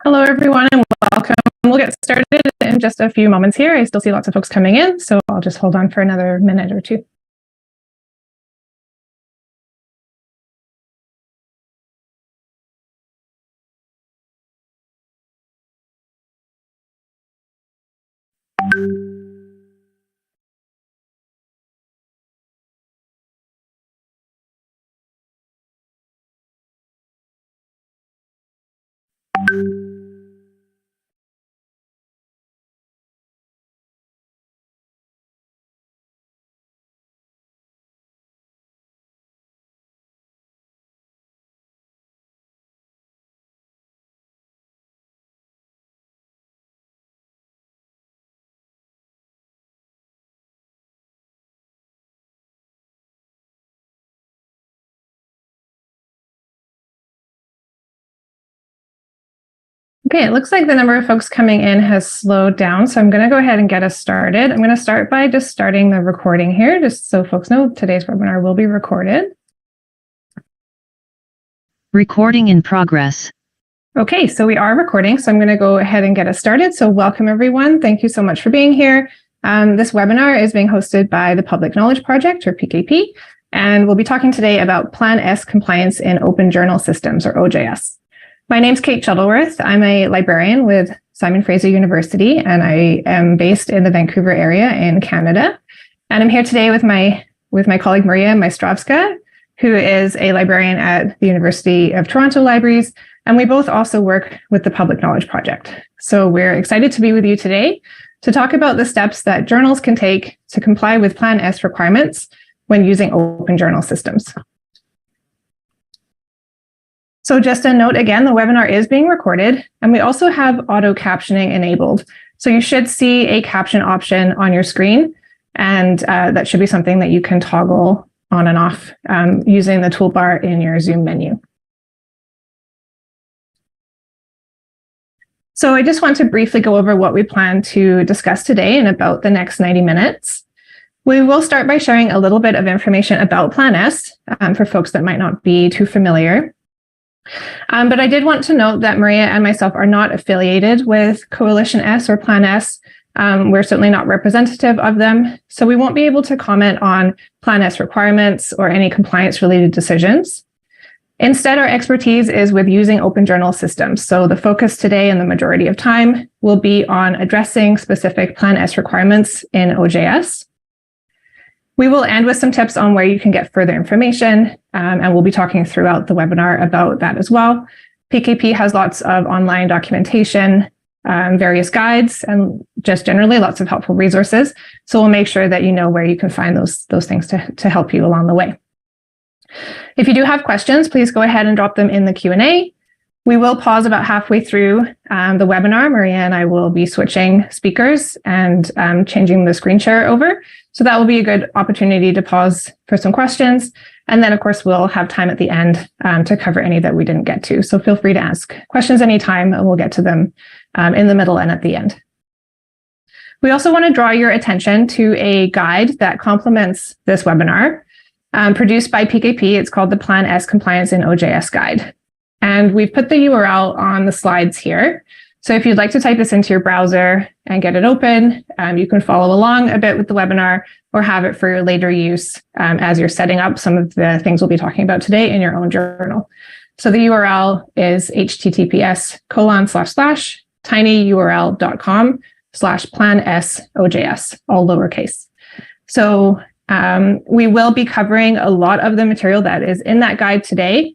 Hello, everyone, and welcome. We'll get started in just a few moments here. I still see lots of folks coming in, so I'll just hold on for another minute or two. Okay, it looks like the number of folks coming in has slowed down, so I'm going to go ahead and get us started. I'm going to start by just starting the recording here, just so folks know today's webinar will be recorded. Recording in progress. Okay, so we are recording, so I'm going to go ahead and get us started. So welcome, everyone. Thank you so much for being here. This webinar is being hosted by the Public Knowledge Project, or PKP, and we'll be talking today about Plan S compliance in Open Journal Systems, or OJS. My name's Kate Shuttleworth. I'm a librarian with Simon Fraser University, and I am based in the Vancouver area in Canada. And I'm here today with my colleague Maria Maestrovska, who is a librarian at the University of Toronto Libraries, and we both also work with the Public Knowledge Project. So we're excited to be with you today to talk about the steps that journals can take to comply with Plan S requirements when using open journal systems. So just a note again, the webinar is being recorded, and we also have auto captioning enabled. So you should see a caption option on your screen, and that should be something that you can toggle on and off using the toolbar in your Zoom menu. So I just want to briefly go over what we plan to discuss today in about the next 90 minutes. We will start by sharing a little bit of information about Plan S for folks that might not be too familiar. But I did want to note that Maria and myself are not affiliated with Coalition S or Plan S. We're certainly not representative of them, so we won't be able to comment on Plan S requirements or any compliance-related decisions. Instead, our expertise is with using open journal systems. So the focus today and the majority of time will be on addressing specific Plan S requirements in OJS. We will end with some tips on where you can get further information, and we'll be talking throughout the webinar about that as well. PKP has lots of online documentation, various guides, and just generally lots of helpful resources. So we'll make sure that you know where you can find those things to help you along the way. If you do have questions, please go ahead and drop them in the Q&A. We will pause about halfway through the webinar. Maria and I will be switching speakers and changing the screen share over. So that will be a good opportunity to pause for some questions. And then, of course, we'll have time at the end to cover any that we didn't get to. So feel free to ask questions anytime, and we'll get to them in the middle and at the end. We also want to draw your attention to a guide that complements this webinar, produced by PKP. It's called the Plan S Compliance in OJS Guide. And we've put the URL on the slides here. So if you'd like to type this into your browser and get it open, you can follow along a bit with the webinar or have it for your later use as you're setting up some of the things we'll be talking about today in your own journal. So the URL is https://tinyurl.com/plansojs, all lowercase. So we will be covering a lot of the material that is in that guide today.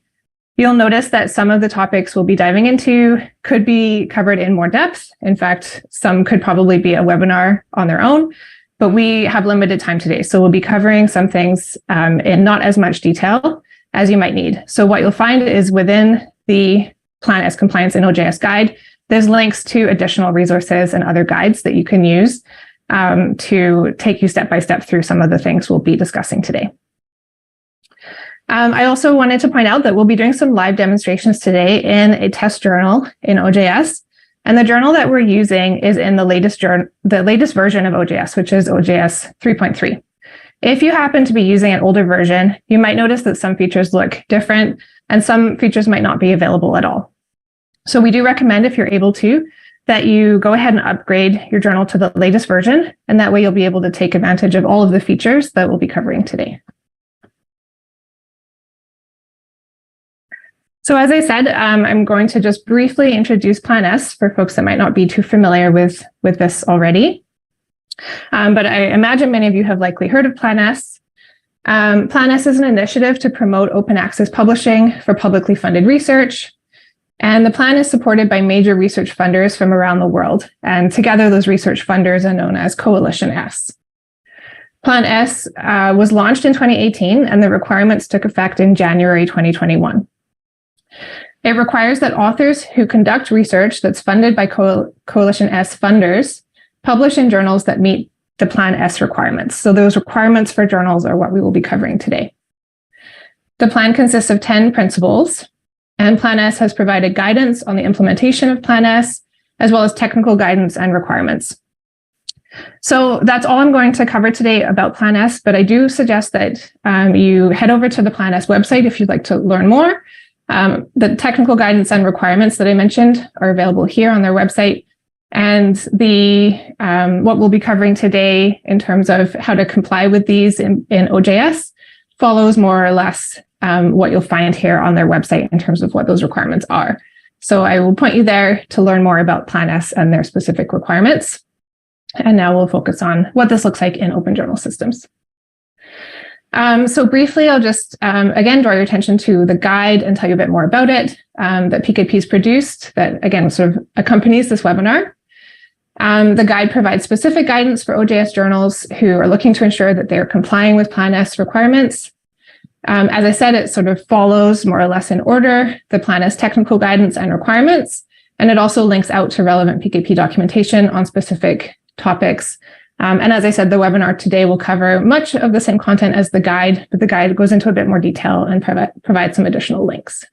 You'll notice that some of the topics we'll be diving into could be covered in more depth. In fact, some could probably be a webinar on their own, but we have limited time today. So we'll be covering some things in not as much detail as you might need. So what you'll find is within the Plan S Compliance in OJS guide, there's links to additional resources and other guides that you can use to take you step by step through some of the things we'll be discussing today. I also wanted to point out that we'll be doing some live demonstrations today in a test journal in OJS. And the journal that we're using is in the latest version of OJS, which is OJS 3.3. If you happen to be using an older version, you might notice that some features look different and some features might not be available at all. So we do recommend, if you're able to, that you go ahead and upgrade your journal to the latest version, and that way you'll be able to take advantage of all of the features that we'll be covering today. So as I said, I'm going to just briefly introduce Plan S for folks that might not be too familiar with this already. But I imagine many of you have likely heard of Plan S. Plan S is an initiative to promote open access publishing for publicly funded research. And the plan is supported by major research funders from around the world. And together, those research funders are known as Coalition S. Plan S was launched in 2018, and the requirements took effect in January 2021. It requires that authors who conduct research that's funded by Coalition S funders publish in journals that meet the Plan S requirements. So those requirements for journals are what we will be covering today. The plan consists of 10 principles. And Plan S has provided guidance on the implementation of Plan S, as well as technical guidance and requirements. So that's all I'm going to cover today about Plan S, but I do suggest that you head over to the Plan S website if you'd like to learn more. The technical guidance and requirements that I mentioned are available here on their website. And what we'll be covering today in terms of how to comply with these in OJS follows more or less what you'll find here on their website in terms of what those requirements are. So I will point you there to learn more about Plan S and their specific requirements. And now we'll focus on what this looks like in open journal systems. So briefly, I'll just, again, draw your attention to the guide and tell you a bit more about it that PKP's produced that, again, sort of accompanies this webinar. The guide provides specific guidance for OJS journals who are looking to ensure that they're complying with Plan S requirements. As I said, it sort of follows more or less in order the Plan S technical guidance and requirements, and it also links out to relevant PKP documentation on specific topics. And as I said, the webinar today will cover much of the same content as the guide, but the guide goes into a bit more detail and provide some additional links.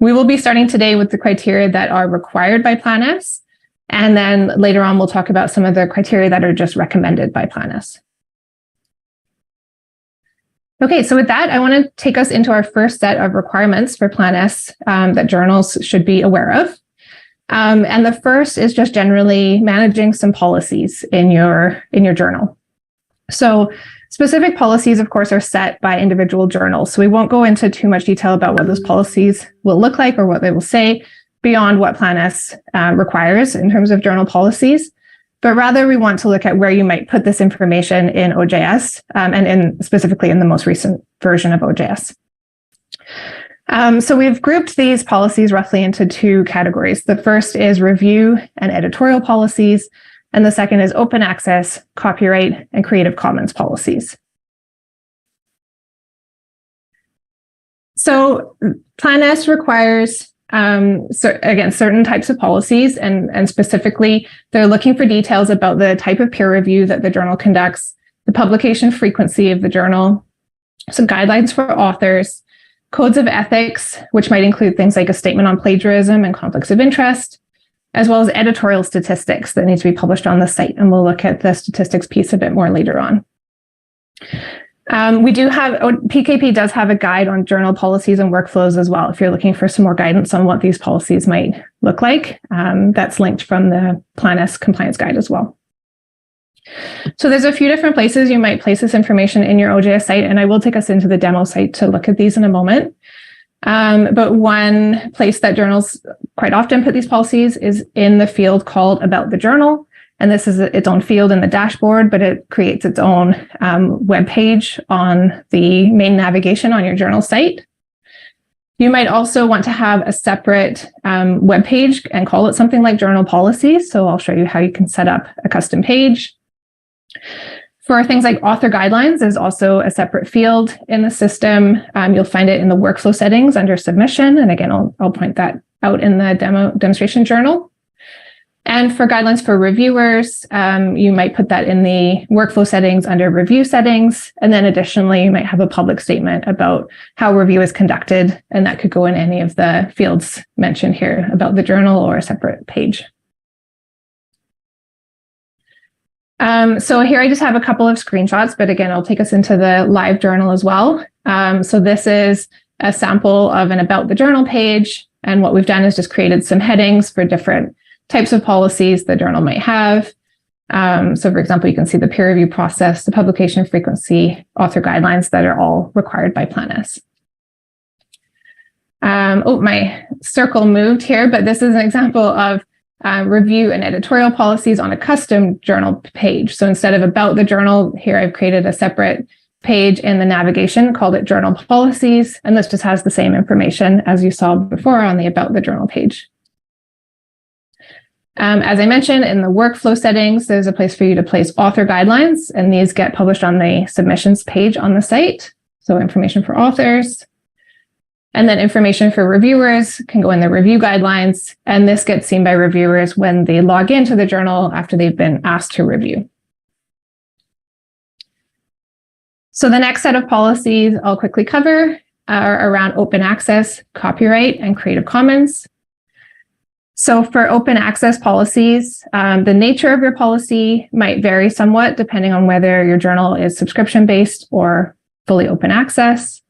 We will be starting today with the criteria that are required by Plan S, and then later on we'll talk about some of the criteria that are just recommended by Plan S. Okay, so with that, I want to take us into our first set of requirements for Plan S that journals should be aware of. And the first is just generally managing some policies in your journal. So specific policies, of course, are set by individual journals. So we won't go into too much detail about what those policies will look like or what they will say beyond what Plan S requires in terms of journal policies. But rather, we want to look at where you might put this information in OJS and specifically in the most recent version of OJS. So we've grouped these policies roughly into two categories. The first is review and editorial policies, and the second is open access, copyright, and Creative Commons policies. So Plan S requires certain types of policies, and specifically, they're looking for details about the type of peer review that the journal conducts, the publication frequency of the journal, some guidelines for authors, codes of ethics, which might include things like a statement on plagiarism and conflicts of interest, as well as editorial statistics that need to be published on the site. And we'll look at the statistics piece a bit more later on. PKP does have a guide on journal policies and workflows as well. If you're looking for some more guidance on what these policies might look like, that's linked from the Plan S compliance guide as well. So there's a few different places you might place this information in your OJS site, and I will take us into the demo site to look at these in a moment. But one place that journals quite often put these policies is in the field called About the Journal. And this is its own field in the dashboard, but it creates its own web page on the main navigation on your journal site. You might also want to have a separate web page and call it something like Journal Policies. So I'll show you how you can set up a custom page. For things like author guidelines, there's also a separate field in the system. You'll find it in the workflow settings under submission. And again, I'll point that out in the demonstration journal. And for guidelines for reviewers, you might put that in the workflow settings under review settings. And then additionally, you might have a public statement about how review is conducted. And that could go in any of the fields mentioned here about the journal or a separate page. So here I just have a couple of screenshots, but again, I'll take us into the live journal as well. So this is a sample of an About the Journal page. And what we've done is just created some headings for different types of policies the journal might have. So for example, you can see the peer review process, the publication frequency, author guidelines that are all required by PlanS. My circle moved here, but this is an example of review and editorial policies on a custom journal page. So instead of about the journal, here I've created a separate page in the navigation, called it Journal Policies, and this just has the same information as you saw before on the About the Journal page. As I mentioned, in the workflow settings, there's a place for you to place author guidelines, and these get published on the submissions page on the site. So information for authors. And then information for reviewers can go in the review guidelines, and this gets seen by reviewers when they log into the journal after they've been asked to review. So the next set of policies I'll quickly cover are around open access, copyright, and Creative Commons. So for open access policies, the nature of your policy might vary somewhat depending on whether your journal is subscription-based or fully open access.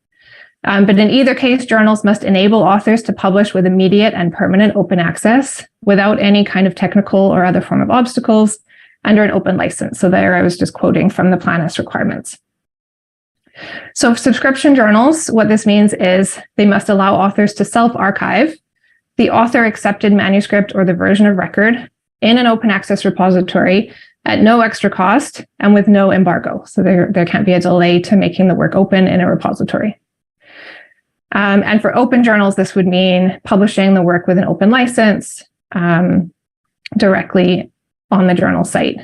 But in either case, journals must enable authors to publish with immediate and permanent open access without any kind of technical or other form of obstacles under an open license. So there I was just quoting from the PlanS requirements. So for subscription journals, what this means is they must allow authors to self-archive the author-accepted manuscript or the version of record in an open access repository at no extra cost and with no embargo. So there can't be a delay to making the work open in a repository. And for open journals, this would mean publishing the work with an open license directly on the journal site.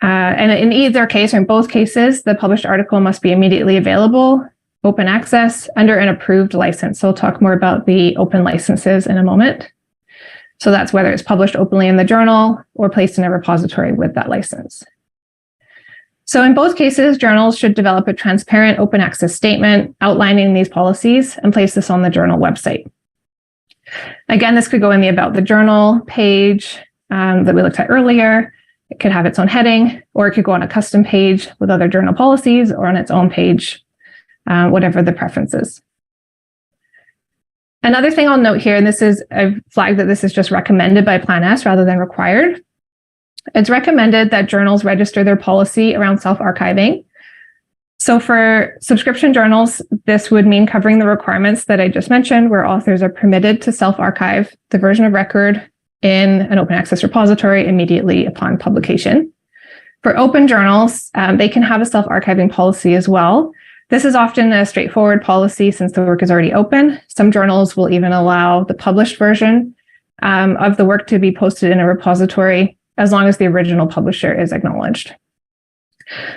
And in either case, or in both cases, the published article must be immediately available, open access, under an approved license. So we'll talk more about the open licenses in a moment. So that's whether it's published openly in the journal or placed in a repository with that license. So in both cases, journals should develop a transparent open access statement outlining these policies and place this on the journal website. Again, this could go in the About the Journal page that we looked at earlier. It could have its own heading, or it could go on a custom page with other journal policies or on its own page, whatever the preference is. Another thing I'll note here, and I've flagged that this is just recommended by PlanS rather than required. It's recommended that journals register their policy around self-archiving. So for subscription journals, this would mean covering the requirements that I just mentioned, where authors are permitted to self-archive the version of record in an open access repository immediately upon publication. For open journals, they can have a self-archiving policy as well. This is often a straightforward policy since the work is already open. Some journals will even allow the published version of the work to be posted in a repository as long as the original publisher is acknowledged.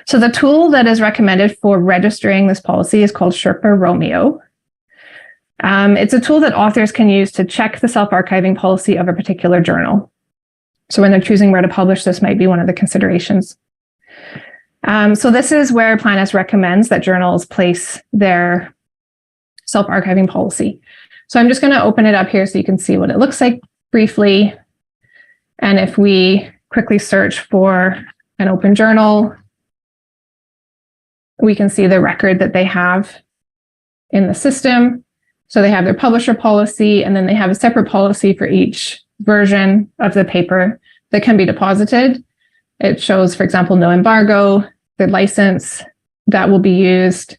So the tool that is recommended for registering this policy is called Sherpa Romeo. It's a tool that authors can use to check the self-archiving policy of a particular journal. So when they're choosing where to publish, this might be one of the considerations. So this is where PlanS recommends that journals place their self-archiving policy. So I'm just going to open it up here so you can see what it looks like briefly. And if we quickly search for an open journal, we can see the record that they have in the system. So they have their publisher policy, and then they have a separate policy for each version of the paper that can be deposited. It shows, for example, no embargo, the license that will be used,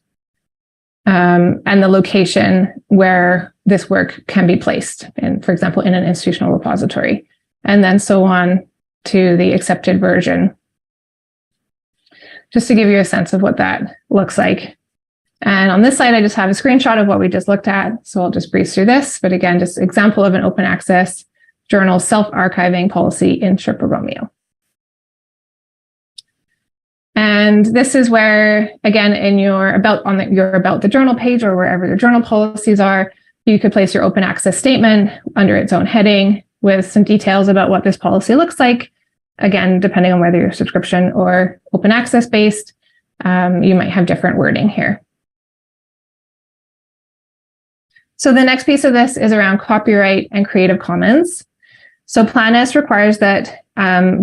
and the location where this work can be placed, in, for example, in an institutional repository, and then so on to the accepted version. Just to give you a sense of what that looks like. And on this slide, I just have a screenshot of what we just looked at. So I'll just breeze through this. But again, just example of an open access journal self-archiving policy in Sherpa Romeo. And this is where, again, in your About the Journal page or wherever your journal policies are, you could place your open access statement under its own heading with some details about what this policy looks like. Again, depending on whether you're subscription or open access based, you might have different wording here. So the next piece of this is around copyright and Creative Commons. So PlanS requires that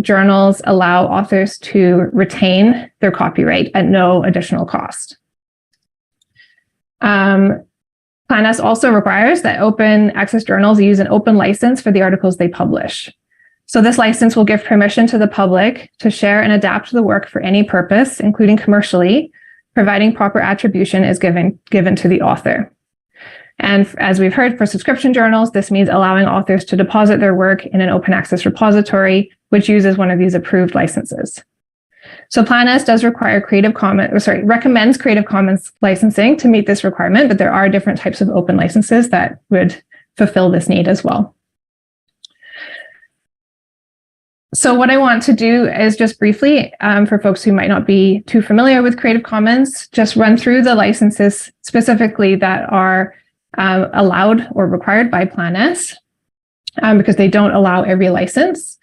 journals allow authors to retain their copyright at no additional cost. PlanS also requires that open access journals use an open license for the articles they publish. So this license will give permission to the public to share and adapt the work for any purpose, including commercially, providing proper attribution is given to the author. And as we've heard, for subscription journals, this means allowing authors to deposit their work in an open access repository, which uses one of these approved licenses. So PlanS does require recommends Creative Commons licensing to meet this requirement, but there are different types of open licenses that would fulfill this need as well. So what I want to do is just briefly, for folks who might not be too familiar with Creative Commons, just run through the licenses specifically that are allowed or required by PlanS, because they don't allow every license.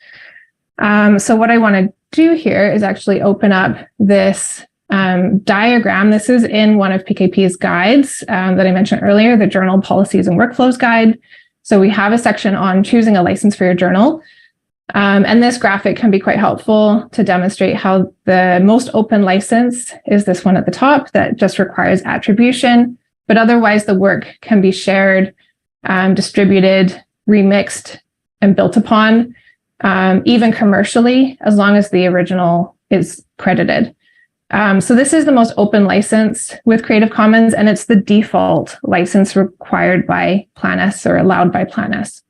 So what I want to do here is actually open up this diagram. This is in one of PKP's guides that I mentioned earlier, the Journal Policies and Workflows Guide. So we have a section on choosing a license for your journal. And this graphic can be quite helpful to demonstrate how the most open license is this one at the top that just requires attribution, but otherwise the work can be shared, distributed, remixed, and built upon, even commercially, as long as the original is credited. So this is the most open license with Creative Commons, and it's the default license required by PlanS or allowed by PlanS.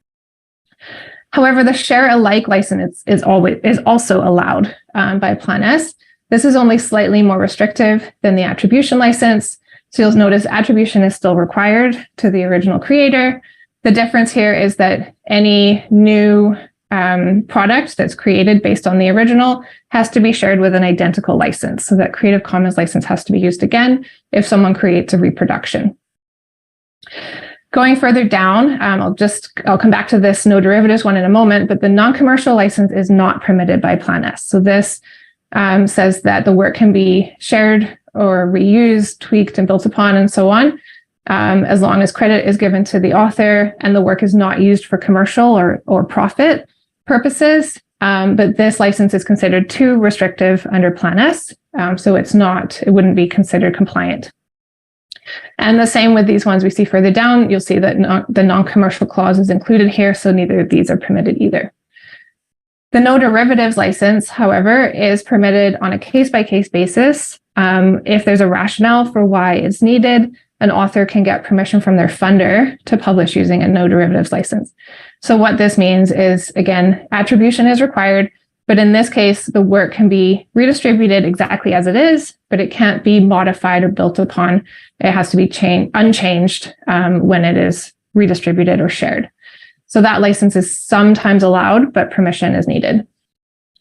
However, the share alike license is also allowed by PlanS. This is only slightly more restrictive than the attribution license. So you'll notice attribution is still required to the original creator. The difference here is that any new product that's created based on the original has to be shared with an identical license. So that Creative Commons license has to be used again if someone creates a reproduction. Going further down, I'll come back to this no derivatives one in a moment, but the non-commercial license is not permitted by PlanS. So this says that the work can be shared or reused, tweaked, and built upon, and so on, as long as credit is given to the author and the work is not used for commercial or profit purposes. But this license is considered too restrictive under PlanS, so it wouldn't be considered compliant. And the same with these ones we see further down. You'll see that the non-commercial clause is included here, so neither of these are permitted either. The no derivatives license, however, is permitted on a case-by-case basis. If there's a rationale for why it's needed, an author can get permission from their funder to publish using a no derivatives license. So what this means is, again, attribution is required, but in this case, the work can be redistributed exactly as it is, but it can't be modified or built upon. It has to be unchanged when it is redistributed or shared. So that license is sometimes allowed, but permission is needed.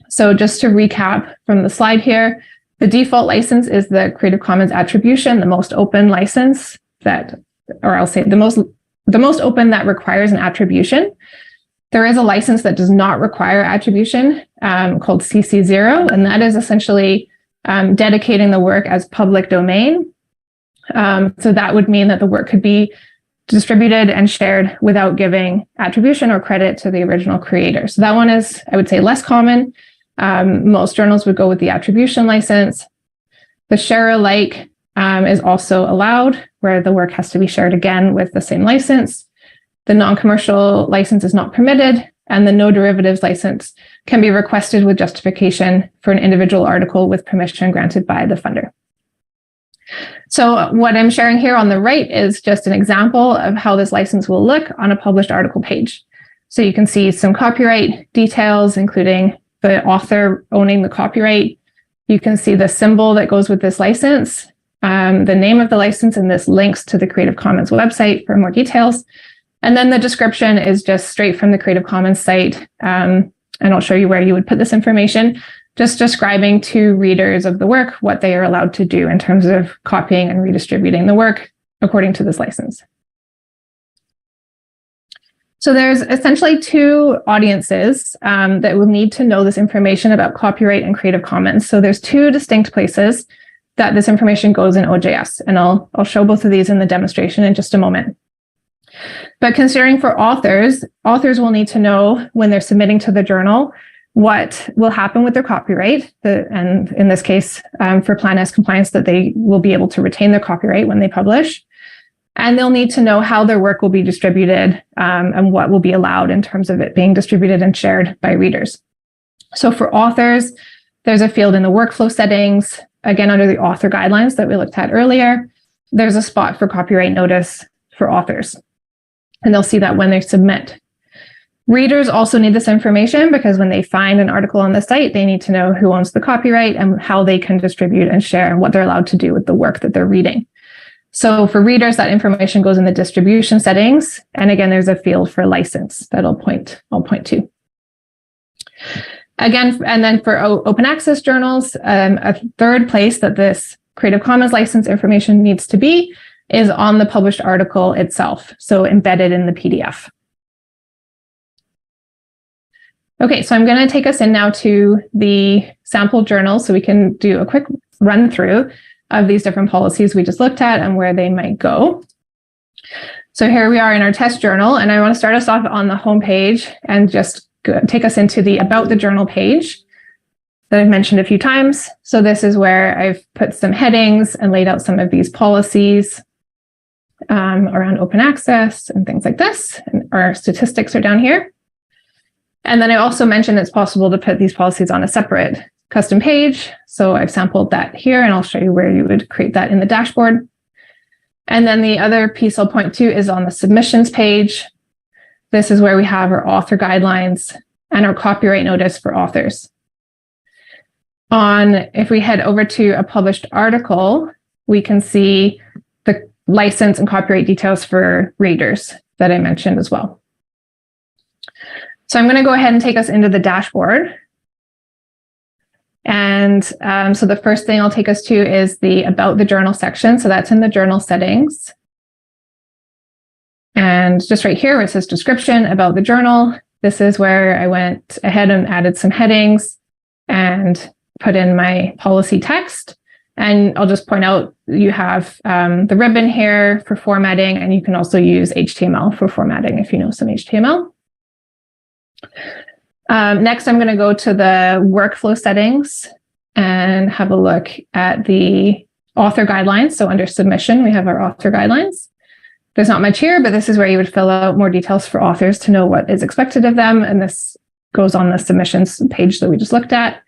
So just to recap from the slide here, the default license is the Creative Commons attribution, the most open license the most open that requires an attribution. There is a license that does not require attribution called CC0, and that is essentially dedicating the work as public domain. So that would mean that the work could be distributed and shared without giving attribution or credit to the original creator. So that one is, I would say, less common. Most journals would go with the attribution license. The share alike is also allowed, where the work has to be shared again with the same license. The non-commercial license is not permitted, and the no derivatives license can be requested with justification for an individual article with permission granted by the funder. So what I'm sharing here on the right is just an example of how this license will look on a published article page. So you can see some copyright details, including the author owning the copyright. You can see the symbol that goes with this license, the name of the license, and this links to the Creative Commons website for more details. And then the description is just straight from the Creative Commons site. And I'll show you where you would put this information, just describing to readers of the work what they are allowed to do in terms of copying and redistributing the work according to this license. So there's essentially two audiences that will need to know this information about copyright and Creative Commons. So there's two distinct places that this information goes in OJS, and I'll show both of these in the demonstration in just a moment. But considering for authors will need to know when they're submitting to the journal what will happen with their copyright, and in this case, for PlanS compliance, that they will be able to retain their copyright when they publish. And they'll need to know how their work will be distributed and what will be allowed in terms of it being distributed and shared by readers. So for authors, there's a field in the workflow settings, again, under the author guidelines that we looked at earlier. There's a spot for copyright notice for authors, and they'll see that when they submit. Readers also need this information because when they find an article on the site, they need to know who owns the copyright and how they can distribute and share and what they're allowed to do with the work that they're reading. So for readers, that information goes in the distribution settings. And again, there's a field for license that I'll point to. Again, and then for open access journals, a third place that this Creative Commons license information needs to be is on the published article itself, so embedded in the PDF. Okay, so I'm going to take us in now to the sample journal so we can do a quick run through of these different policies we just looked at and where they might go. So here we are in our test journal, and I want to start us off on the home page and just take us into the About the Journal page that I've mentioned a few times. So this is where I've put some headings and laid out some of these policies around open access and things like this. And our statistics are down here. And then I also mentioned it's possible to put these policies on a separate custom page. So I've sampled that here, and I'll show you where you would create that in the dashboard. And then the other piece I'll point to is on the submissions page. This is where we have our author guidelines and our copyright notice for authors. If we head over to a published article, we can see the license and copyright details for readers that I mentioned as well. So I'm going to go ahead and take us into the dashboard. And so the first thing I'll take us to is the About the Journal section. So that's in the journal settings. And just right here where it says description about the journal, this is where I went ahead and added some headings and put in my policy text. And I'll just point out you have the ribbon here for formatting, and you can also use HTML for formatting if you know some HTML. Next, I'm going to go to the workflow settings and have a look at the author guidelines. So under submission, we have our author guidelines. There's not much here, but this is where you would fill out more details for authors to know what is expected of them. And this goes on the submissions page that we just looked at.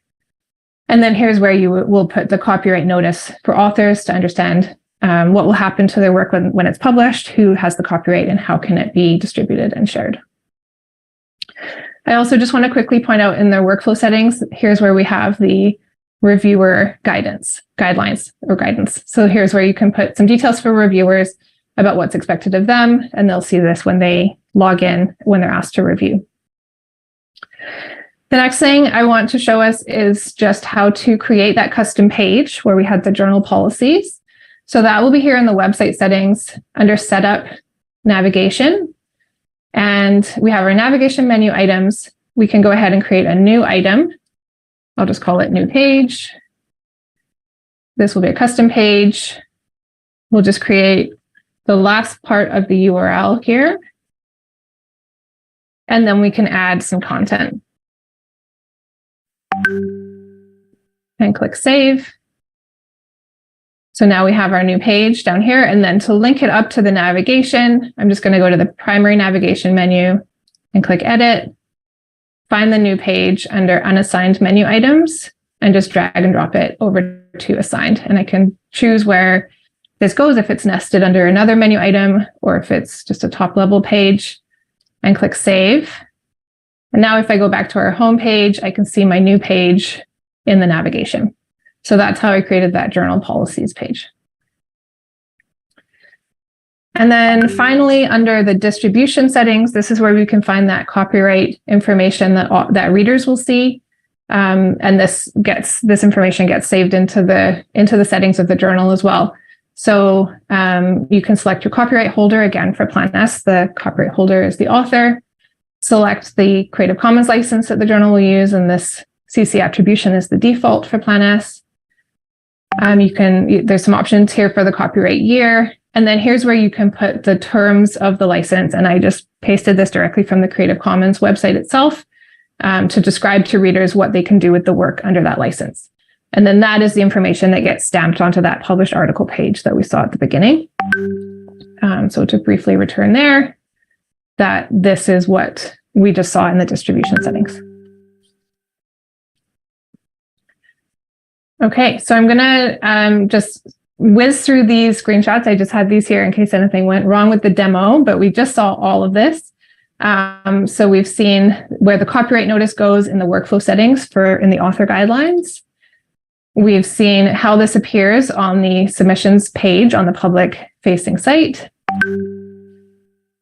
And then here's where you will put the copyright notice for authors to understand what will happen to their work when it's published, who has the copyright, and how can it be distributed and shared. I also just want to quickly point out in the workflow settings, here's where we have the reviewer guidance. So here's where you can put some details for reviewers about what's expected of them, and they'll see this when they log in, when they're asked to review. The next thing I want to show us is just how to create that custom page where we had the journal policies. So that will be here in the website settings under Setup, Navigation. And we have our navigation menu items. We can go ahead and create a new item. I'll just call it New Page. This will be a custom page. We'll just create the last part of the URL here. And then we can add some content. And click Save. So now we have our new page down here. And then to link it up to the navigation, I'm just going to go to the primary navigation menu and click Edit, find the new page under Unassigned Menu Items, and just drag and drop it over to Assigned. And I can choose where this goes, if it's nested under another menu item or if it's just a top level page, and click Save. And now if I go back to our home page, I can see my new page in the navigation. So that's how I created that journal policies page. And then finally, under the distribution settings, this is where we can find that copyright information that readers will see. And this information gets saved into the settings of the journal as well. So you can select your copyright holder. Again, for Plan S, the copyright holder is the author. Select the Creative Commons license that the journal will use, and this CC attribution is the default for Plan S. There's some options here for the copyright year. And then here's where you can put the terms of the license. And I just pasted this directly from the Creative Commons website itself to describe to readers what they can do with the work under that license. And then that is the information that gets stamped onto that published article page that we saw at the beginning. So to briefly return there, that this is what we just saw in the distribution settings. Okay, so I'm gonna just whiz through these screenshots. I just had these here in case anything went wrong with the demo, but we just saw all of this. So we've seen where the copyright notice goes in the workflow settings in the author guidelines. We've seen how this appears on the submissions page on the public facing site.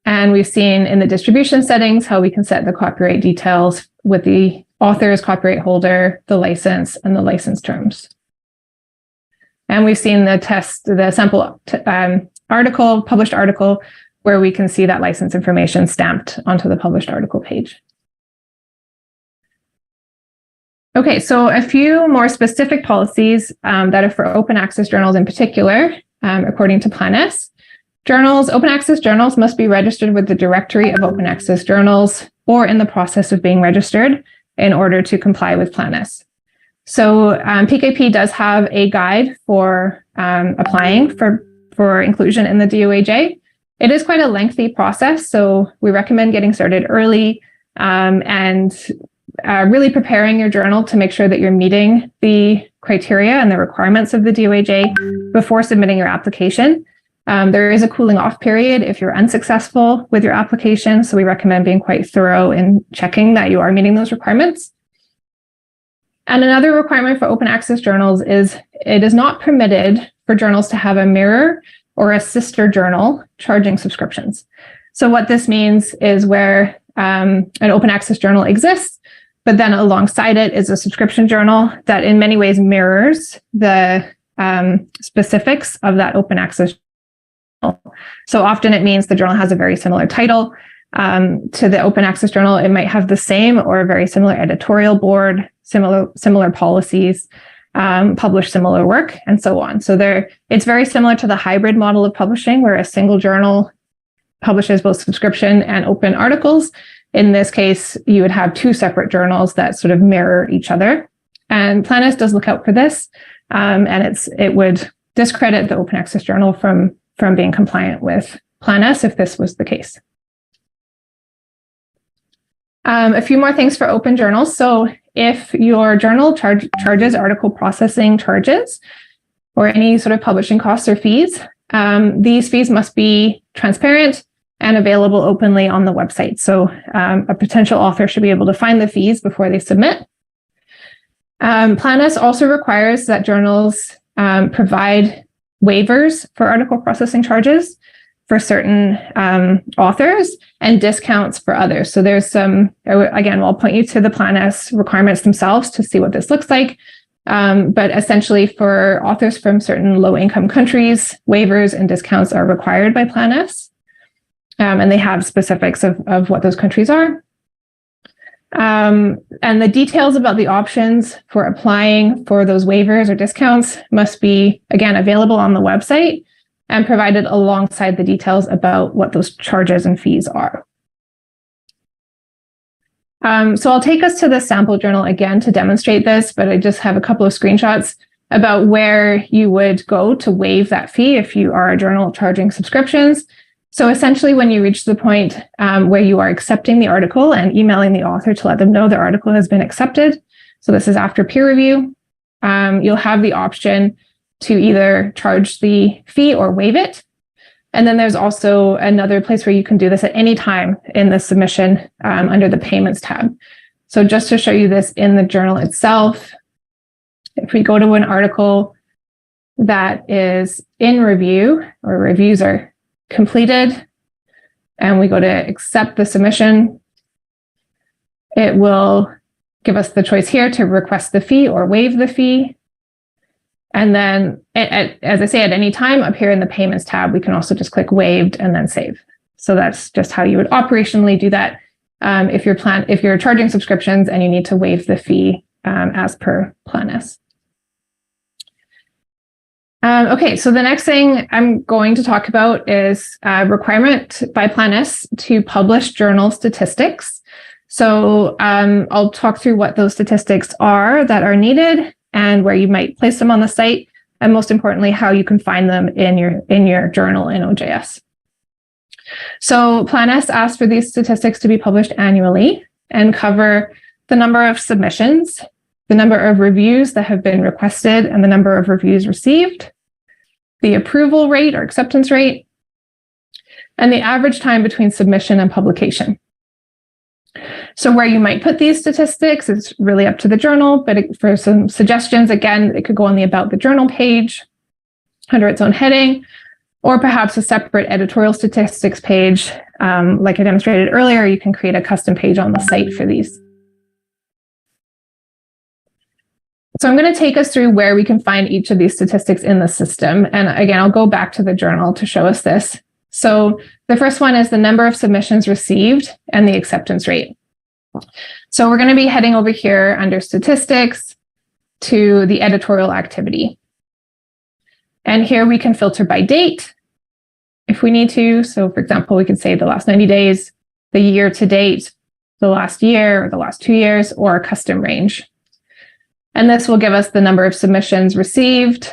And we've seen in the distribution settings how we can set the copyright details with the author's copyright holder, the license, and the license terms. And we've seen the sample published article, where we can see that license information stamped onto the published article page. Okay, so a few more specific policies that are for open access journals in particular, according to Plan S. Open access journals must be registered with the directory of open access journals or in the process of being registered in order to comply with Plan S. So PKP does have a guide for applying for inclusion in the DOAJ. It is quite a lengthy process, so we recommend getting started early and really preparing your journal to make sure that you're meeting the criteria and the requirements of the DOAJ before submitting your application. There is a cooling off period if you're unsuccessful with your application, so we recommend being quite thorough in checking that you are meeting those requirements. And another requirement for open access journals is it is not permitted for journals to have a mirror or a sister journal charging subscriptions. So what this means is where an open access journal exists, but then alongside it is a subscription journal that in many ways mirrors the specifics of that open access journal. So often it means the journal has a very similar title to the open access journal. It might have the same or a very similar editorial board, similar policies, publish similar work, and so on. So it's very similar to the hybrid model of publishing, where a single journal publishes both subscription and open articles. In this case, you would have two separate journals that sort of mirror each other. And Plan S does look out for this, and it would discredit the open access journal from being compliant with Plan S if this was the case. A few more things for open journals. So if your journal charges article processing charges or any sort of publishing costs or fees, these fees must be transparent and available openly on the website. So a potential author should be able to find the fees before they submit. Plan S also requires that journals provide waivers for article processing charges for certain authors and discounts for others. So there's some, again, I'll point you to the Plan S requirements themselves to see what this looks like. But essentially for authors from certain low-income countries, waivers and discounts are required by Plan S. And they have specifics of what those countries are. And the details about the options for applying for those waivers or discounts must be, again, available on the website and provided alongside the details about what those charges and fees are. So I'll take us to the sample journal again to demonstrate this, but I just have a couple of screenshots about where you would go to waive that fee if you are a journal charging subscriptions. So essentially, when you reach the point where you are accepting the article and emailing the author to let them know their article has been accepted, so this is after peer review, you'll have the option to either charge the fee or waive it. And then there's also another place where you can do this at any time in the submission under the payments tab. So just to show you this in the journal itself, if we go to an article that is in review or reviews are completed, and we go to accept the submission, it will give us the choice here to request the fee or waive the fee. And then, as I say, at any time up here in the payments tab, we can also just click waived and then save. So that's just how you would operationally do that if you're charging subscriptions and you need to waive the fee as per Plan S. Okay, so the next thing I'm going to talk about is a requirement by Plan S to publish journal statistics. So I'll talk through what those statistics are that are needed and where you might place them on the site, and most importantly, how you can find them in your journal in OJS. So PlanS asks for these statistics to be published annually and cover the number of submissions, the number of reviews that have been requested, and the number of reviews received, the approval rate or acceptance rate, and the average time between submission and publication. So where you might put these statistics is really up to the journal, but for some suggestions, again, it could go on the About the Journal page under its own heading, or perhaps a separate editorial statistics page. Like I demonstrated earlier, you can create a custom page on the site for these. So I'm going to take us through where we can find each of these statistics in the system. And again, I'll go back to the journal to show us this. So the first one is the number of submissions received and the acceptance rate. So we're going to be heading over here under statistics to the editorial activity. And here we can filter by date if we need to. So for example, we could say the last 90 days, the year to date, the last year, or the last 2 years, or a custom range. And this will give us the number of submissions received,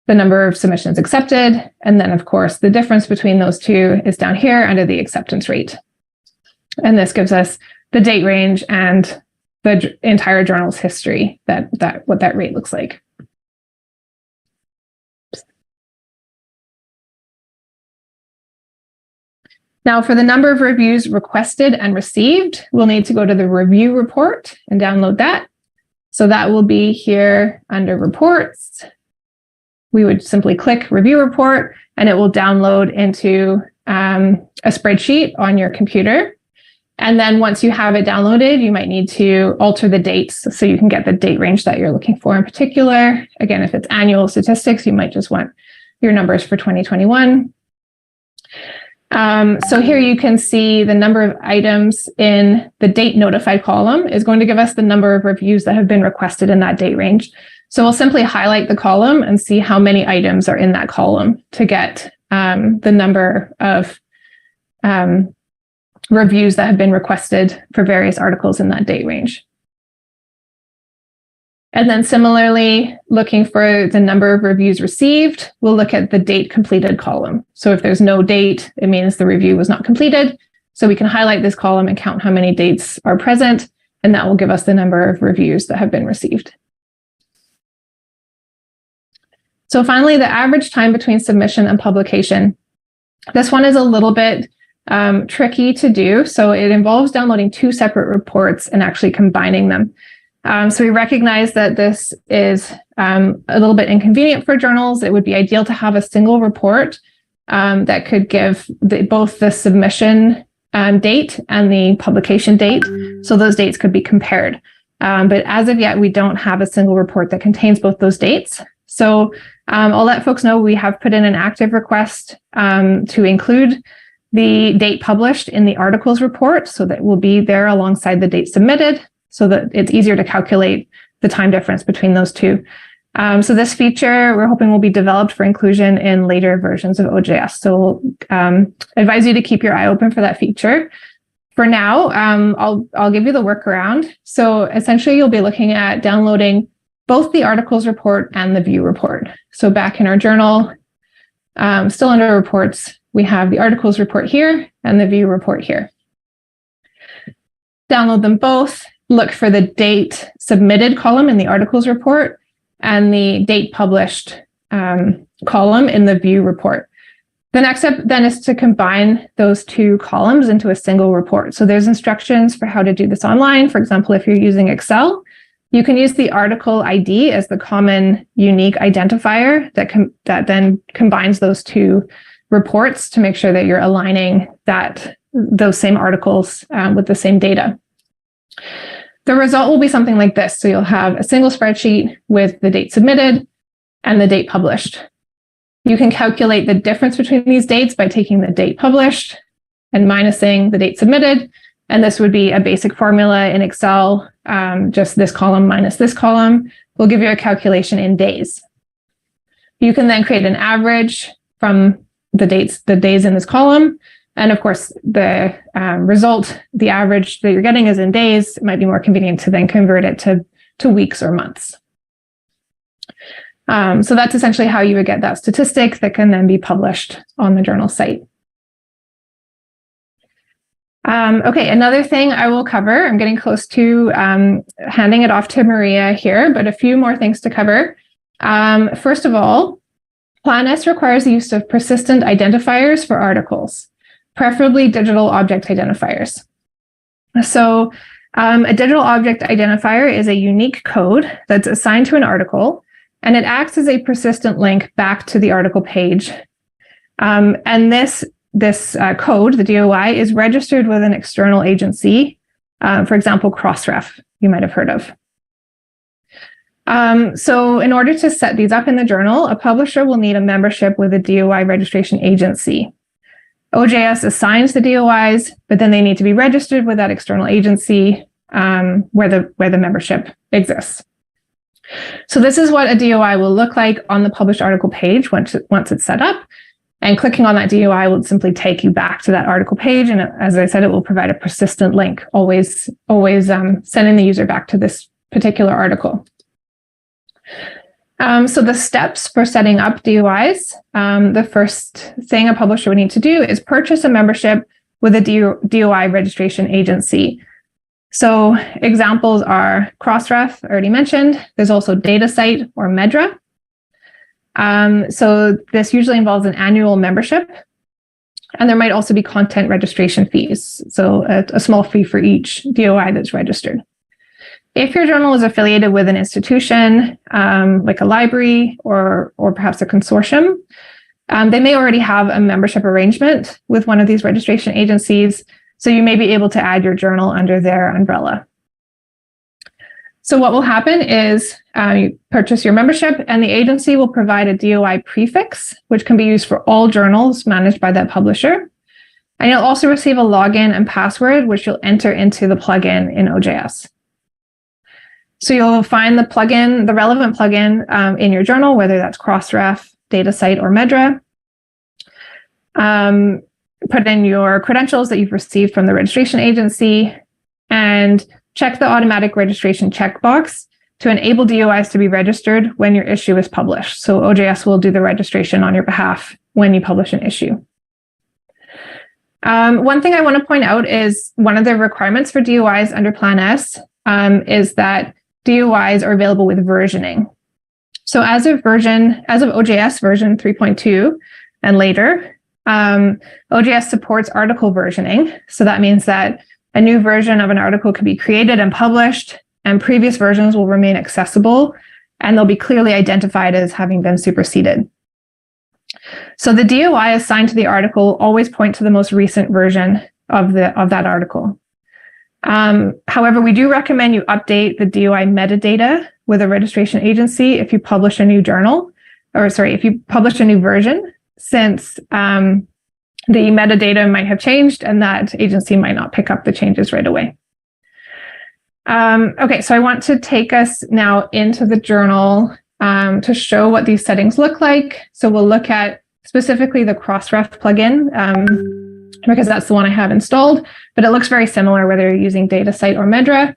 the number of submissions accepted, and then of course the difference between those two is down here under the acceptance rate. And this gives us the date range and the entire journal's history, what that rate looks like. Now, for the number of reviews requested and received, we'll need to go to the review report and download that. So that will be here under reports. We would simply click review report and it will download into a spreadsheet on your computer. And then once you have it downloaded, you might need to alter the dates so you can get the date range that you're looking for in particular. Again, if it's annual statistics, you might just want your numbers for 2021. So here you can see the number of items in the date notified column is going to give us the number of reviews that have been requested in that date range. So we'll simply highlight the column and see how many items are in that column to get the number of reviews that have been requested for various articles in that date range. And then similarly, looking for the number of reviews received, we'll look at the date completed column. So if there's no date, it means the review was not completed. So we can highlight this column and count how many dates are present, and that will give us the number of reviews that have been received. So finally, the average time between submission and publication. This one is a little bit tricky to do. So it involves downloading two separate reports and actually combining them. So we recognize that this is a little bit inconvenient for journals. It would be ideal to have a single report that could give both the submission date and the publication date. So those dates could be compared. But as of yet, we don't have a single report that contains both those dates. So I'll let folks know we have put in an active request to include the date published in the articles report, so that will be there alongside the date submitted, so that it's easier to calculate the time difference between those two. So this feature, we're hoping will be developed for inclusion in later versions of OJS. So we'll advise you to keep your eye open for that feature. For now, I'll give you the workaround. So essentially, you'll be looking at downloading both the articles report and the view report. So back in our journal, still under reports, we have the articles report here and the view report here. Download them both. Look for the date submitted column in the articles report and the date published column in the view report. The next step then is to combine those two columns into a single report. So there's instructions for how to do this online. For example, if you're using Excel, you can use the article ID as the common unique identifier that then combines those two reports to make sure that you're aligning those same articles with the same data. The result will be something like this. So you'll have a single spreadsheet with the date submitted and the date published. You can calculate the difference between these dates by taking the date published and minusing the date submitted. And this would be a basic formula in Excel. Just this column minus this column will give you a calculation in days. You can then create an average from the days in this column. And of course, the result, the average that you're getting is in days. It might be more convenient to then convert it to weeks or months. So that's essentially how you would get that statistic that can then be published on the journal site. Okay, another thing I will cover, I'm getting close to handing it off to Maria here, but a few more things to cover. First of all, Plan S requires the use of persistent identifiers for articles, preferably digital object identifiers. So a digital object identifier is a unique code that's assigned to an article, and it acts as a persistent link back to the article page. And this code, the DOI, is registered with an external agency, for example, Crossref, you might have heard of. So in order to set these up in the journal, a publisher will need a membership with a DOI registration agency. OJS assigns the DOIs, but then they need to be registered with that external agency where the membership exists. So this is what a DOI will look like on the published article page once it's set up. And clicking on that DOI will simply take you back to that article page. And as I said, it will provide a persistent link, always sending the user back to this particular article. So the steps for setting up DOIs, the first thing a publisher would need to do is purchase a membership with a DOI registration agency. So examples are Crossref, already mentioned. There's also DataCite or Medra. So this usually involves an annual membership, and there might also be content registration fees. So a small fee for each DOI that's registered. If your journal is affiliated with an institution, like a library or perhaps a consortium, they may already have a membership arrangement with one of these registration agencies, so you may be able to add your journal under their umbrella. So what will happen is you purchase your membership, and the agency will provide a DOI prefix, which can be used for all journals managed by that publisher. And you'll also receive a login and password, which you'll enter into the plugin in OJS. So you'll find the relevant plugin in your journal, whether that's Crossref, DataCite, or Medra. Put in your credentials that you've received from the registration agency, and check the automatic registration checkbox to enable DOIs to be registered when your issue is published. So OJS will do the registration on your behalf when you publish an issue. One thing I want to point out is one of the requirements for DOIs under Plan S is that DOIs are available with versioning. So as of OJS version 3.2 and later, OJS supports article versioning. So that means that a new version of an article can be created and published, and previous versions will remain accessible, and they'll be clearly identified as having been superseded. So the DOI assigned to the article will always point to the most recent version of that article. However, we do recommend you update the DOI metadata with a registration agency if you publish a new if you publish a new version, since the metadata might have changed and that agency might not pick up the changes right away. Okay, so I want to take us now into the journal to show what these settings look like. So we'll look at specifically the Crossref plugin because that's the one I have installed, but it looks very similar whether you're using DataCite or Medra.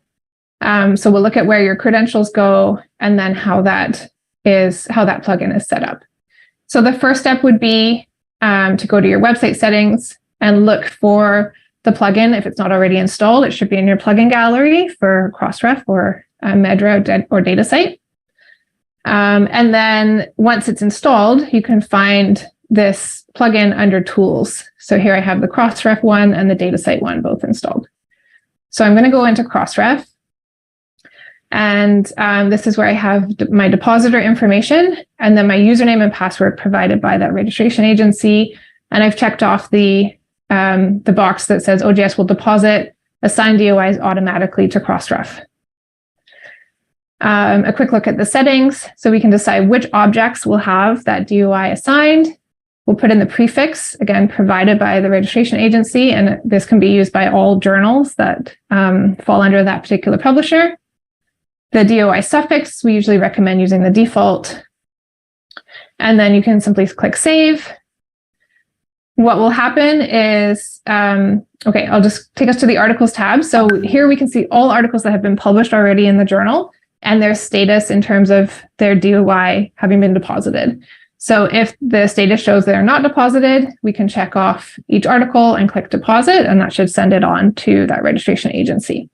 So we'll look at where your credentials go and then how that plugin is set up. So the first step would be to go to your website settings and look for the plugin. If it's not already installed, it should be in your plugin gallery for Crossref or Medra or DataCite. And then once it's installed, you can find this plugin under Tools. So here I have the Crossref one and the DataCite one both installed. So I'm going to go into Crossref. And this is where I have my depositor information and then my username and password provided by that registration agency. And I've checked off the box that says OJS will deposit assigned DOIs automatically to Crossref. A quick look at the settings. So we can decide which objects will have that DOI assigned. We'll put in the prefix, again, provided by the registration agency. And this can be used by all journals that fall under that particular publisher. The DOI suffix, we usually recommend using the default. And then you can simply click Save. What will happen is, okay, I'll just take us to the Articles tab. So here we can see all articles that have been published already in the journal and their status in terms of their DOI having been deposited. So if the status shows they're not deposited, we can check off each article and click deposit, and that should send it on to that registration agency.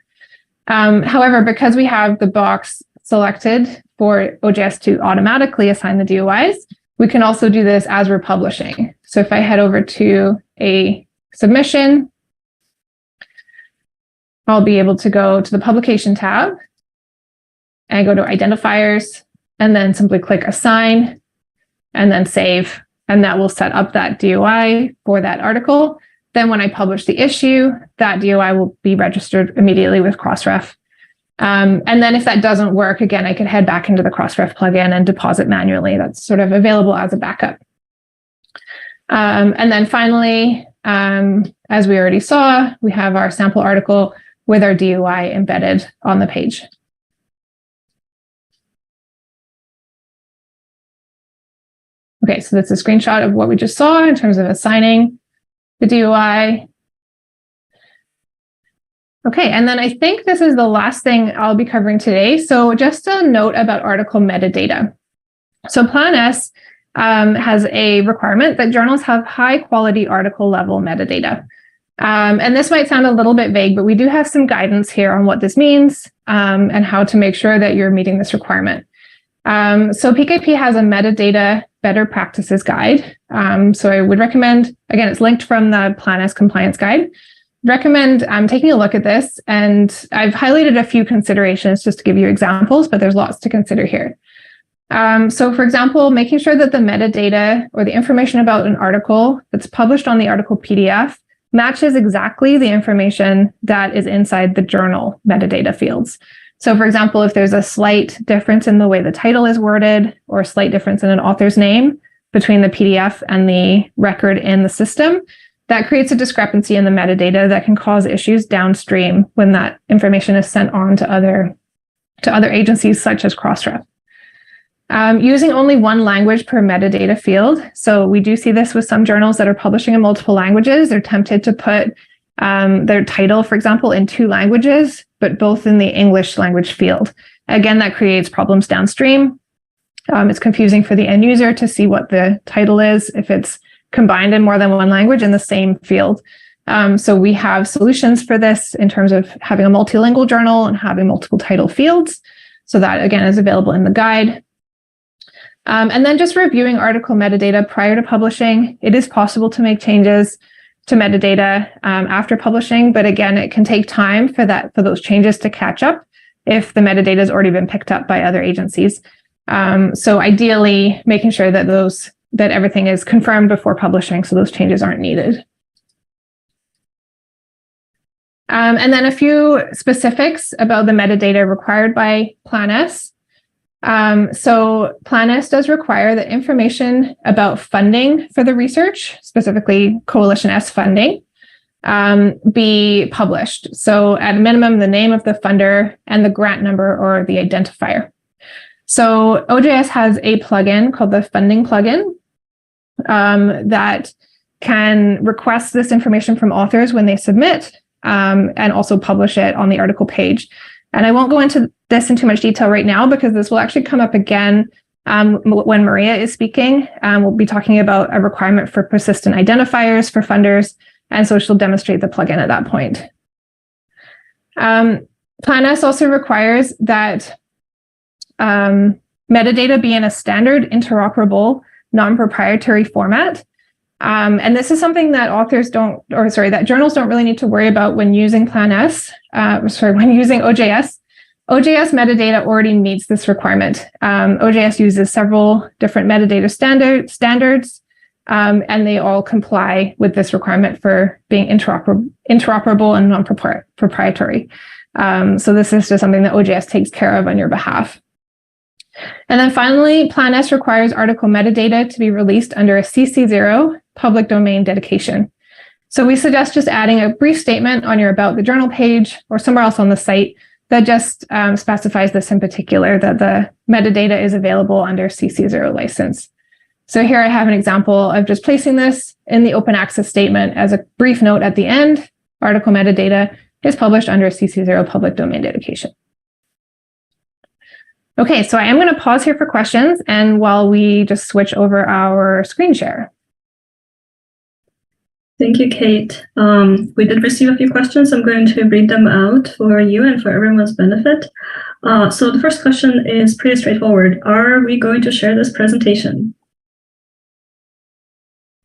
However, because we have the box selected for OJS to automatically assign the DOIs, we can also do this as we're publishing. So if I head over to a submission, I'll be able to go to the publication tab and go to identifiers, and then simply click assign and then save. And that will set up that DOI for that article. Then when I publish the issue, that DOI will be registered immediately with Crossref. And then if that doesn't work, again, I could head back into the Crossref plugin and deposit manually. That's sort of available as a backup. And then finally, as we already saw, we have our sample article with our DOI embedded on the page. Okay, so that's a screenshot of what we just saw in terms of assigning the DOI. Okay, and then I think this is the last thing I'll be covering today. So just a note about article metadata. So Plan S has a requirement that journals have high quality article level metadata. And this might sound a little bit vague, but we do have some guidance here on what this means and how to make sure that you're meeting this requirement. So PKP has a metadata better practices guide. So I would recommend, again, it's linked from the Plan S compliance guide. Recommend taking a look at this, and I've highlighted a few considerations just to give you examples, but there's lots to consider here. So for example, making sure that the metadata or the information about an article that's published on the article PDF matches exactly the information that is inside the journal metadata fields. So for example, if there's a slight difference in the way the title is worded or a slight difference in an author's name between the PDF and the record in the system, that creates a discrepancy in the metadata that can cause issues downstream when that information is sent on to other agencies such as Crossref. Using only one language per metadata field. So we do see this with some journals that are publishing in multiple languages. They're tempted to put their title, for example, in 2 languages, but both in the English language field. Again, that creates problems downstream. It's confusing for the end user to see what the title is if it's combined in more than one language in the same field. So we have solutions for this in terms of having a multilingual journal and having multiple title fields. So that, again, is available in the guide. And then just reviewing article metadata prior to publishing. It is possible to make changes to metadata after publishing, but again, it can take time for those changes to catch up if the metadata has already been picked up by other agencies. So ideally, making sure that everything is confirmed before publishing, so those changes aren't needed. And then a few specifics about the metadata required by Plan S. So Plan S does require that information about funding for the research, specifically Coalition S funding, be published. So at a minimum, the name of the funder and the grant number or the identifier. So OJS has a plugin called the funding plugin that can request this information from authors when they submit and also publish it on the article page. And I won't go into this in too much detail right now because this will actually come up again when Maria is speaking. We'll be talking about a requirement for persistent identifiers for funders, and so she'll demonstrate the plugin at that point. Plan S also requires that metadata be in a standard, interoperable, non-proprietary format. And this is something that that journals don't really need to worry about when using Plan S, when using OJS. OJS metadata already meets this requirement. OJS uses several different metadata standards, and they all comply with this requirement for being interoperable and non-proprietary. So this is just something that OJS takes care of on your behalf. And then finally, Plan S requires article metadata to be released under a CC0 public domain dedication. So we suggest just adding a brief statement on your About the Journal page or somewhere else on the site that just specifies this in particular, that the metadata is available under CC0 license. So here I have an example of just placing this in the open access statement as a brief note at the end. Article metadata is published under a CC0 public domain dedication. Okay, so I am going to pause here for questions, and while we just switch over our screen share. Thank you, Kate. We did receive a few questions. I'm going to read them out for you and for everyone's benefit. So the first question is pretty straightforward. Are we going to share this presentation?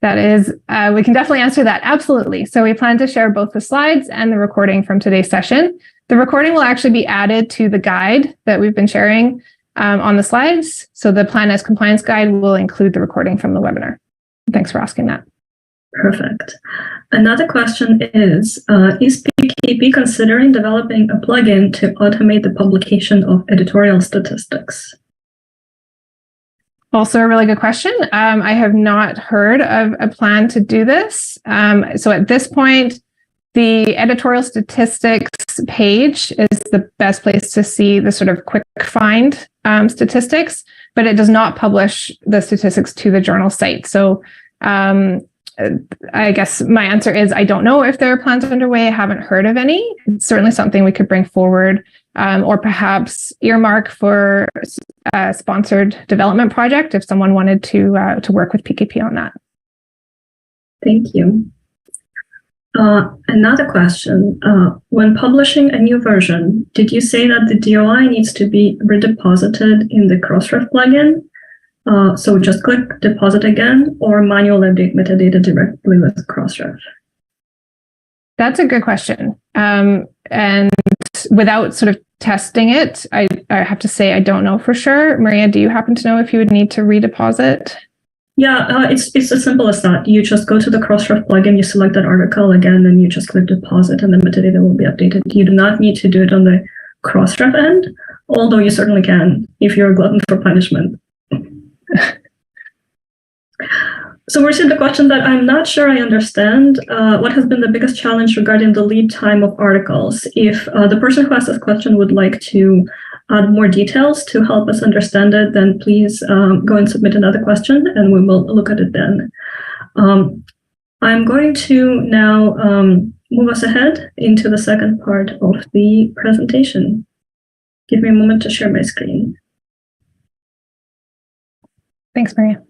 That is, we can definitely answer that. Absolutely. So we plan to share both the slides and the recording from today's session. The recording will actually be added to the guide that we've been sharing on the slides. So the Plan S compliance guide will include the recording from the webinar. Thanks for asking that. Perfect. Another question is PKP considering developing a plugin to automate the publication of editorial statistics? Also a really good question. I have not heard of a plan to do this. So at this point, the editorial statistics page is the best place to see the sort of quick find statistics, but it does not publish the statistics to the journal site. So I guess my answer is I don't know if there are plans underway. I haven't heard of any. It's certainly something we could bring forward or perhaps earmark for a sponsored development project if someone wanted to work with PKP on that. Thank you. Another question. When publishing a new version, did you say that the DOI needs to be redeposited in the Crossref plugin? So just click deposit again or manually update metadata directly with Crossref? That's a good question. And without sort of testing it, I have to say I don't know for sure. Maria, do you happen to know if you would need to redeposit? Yeah, it's as simple as that. You just go to the Crossref plugin, you select that article again, and you just click deposit, and the metadata will be updated. You do not need to do it on the Crossref end, although you certainly can if you're a glutton for punishment. So we received a question that I'm not sure I understand. What has been the biggest challenge regarding the lead time of articles? If the person who asked this question would like to add more details to help us understand it, then please go and submit another question and we will look at it then. I'm going to now move us ahead into the second part of the presentation. Give me a moment to share my screen. Thanks, Maria.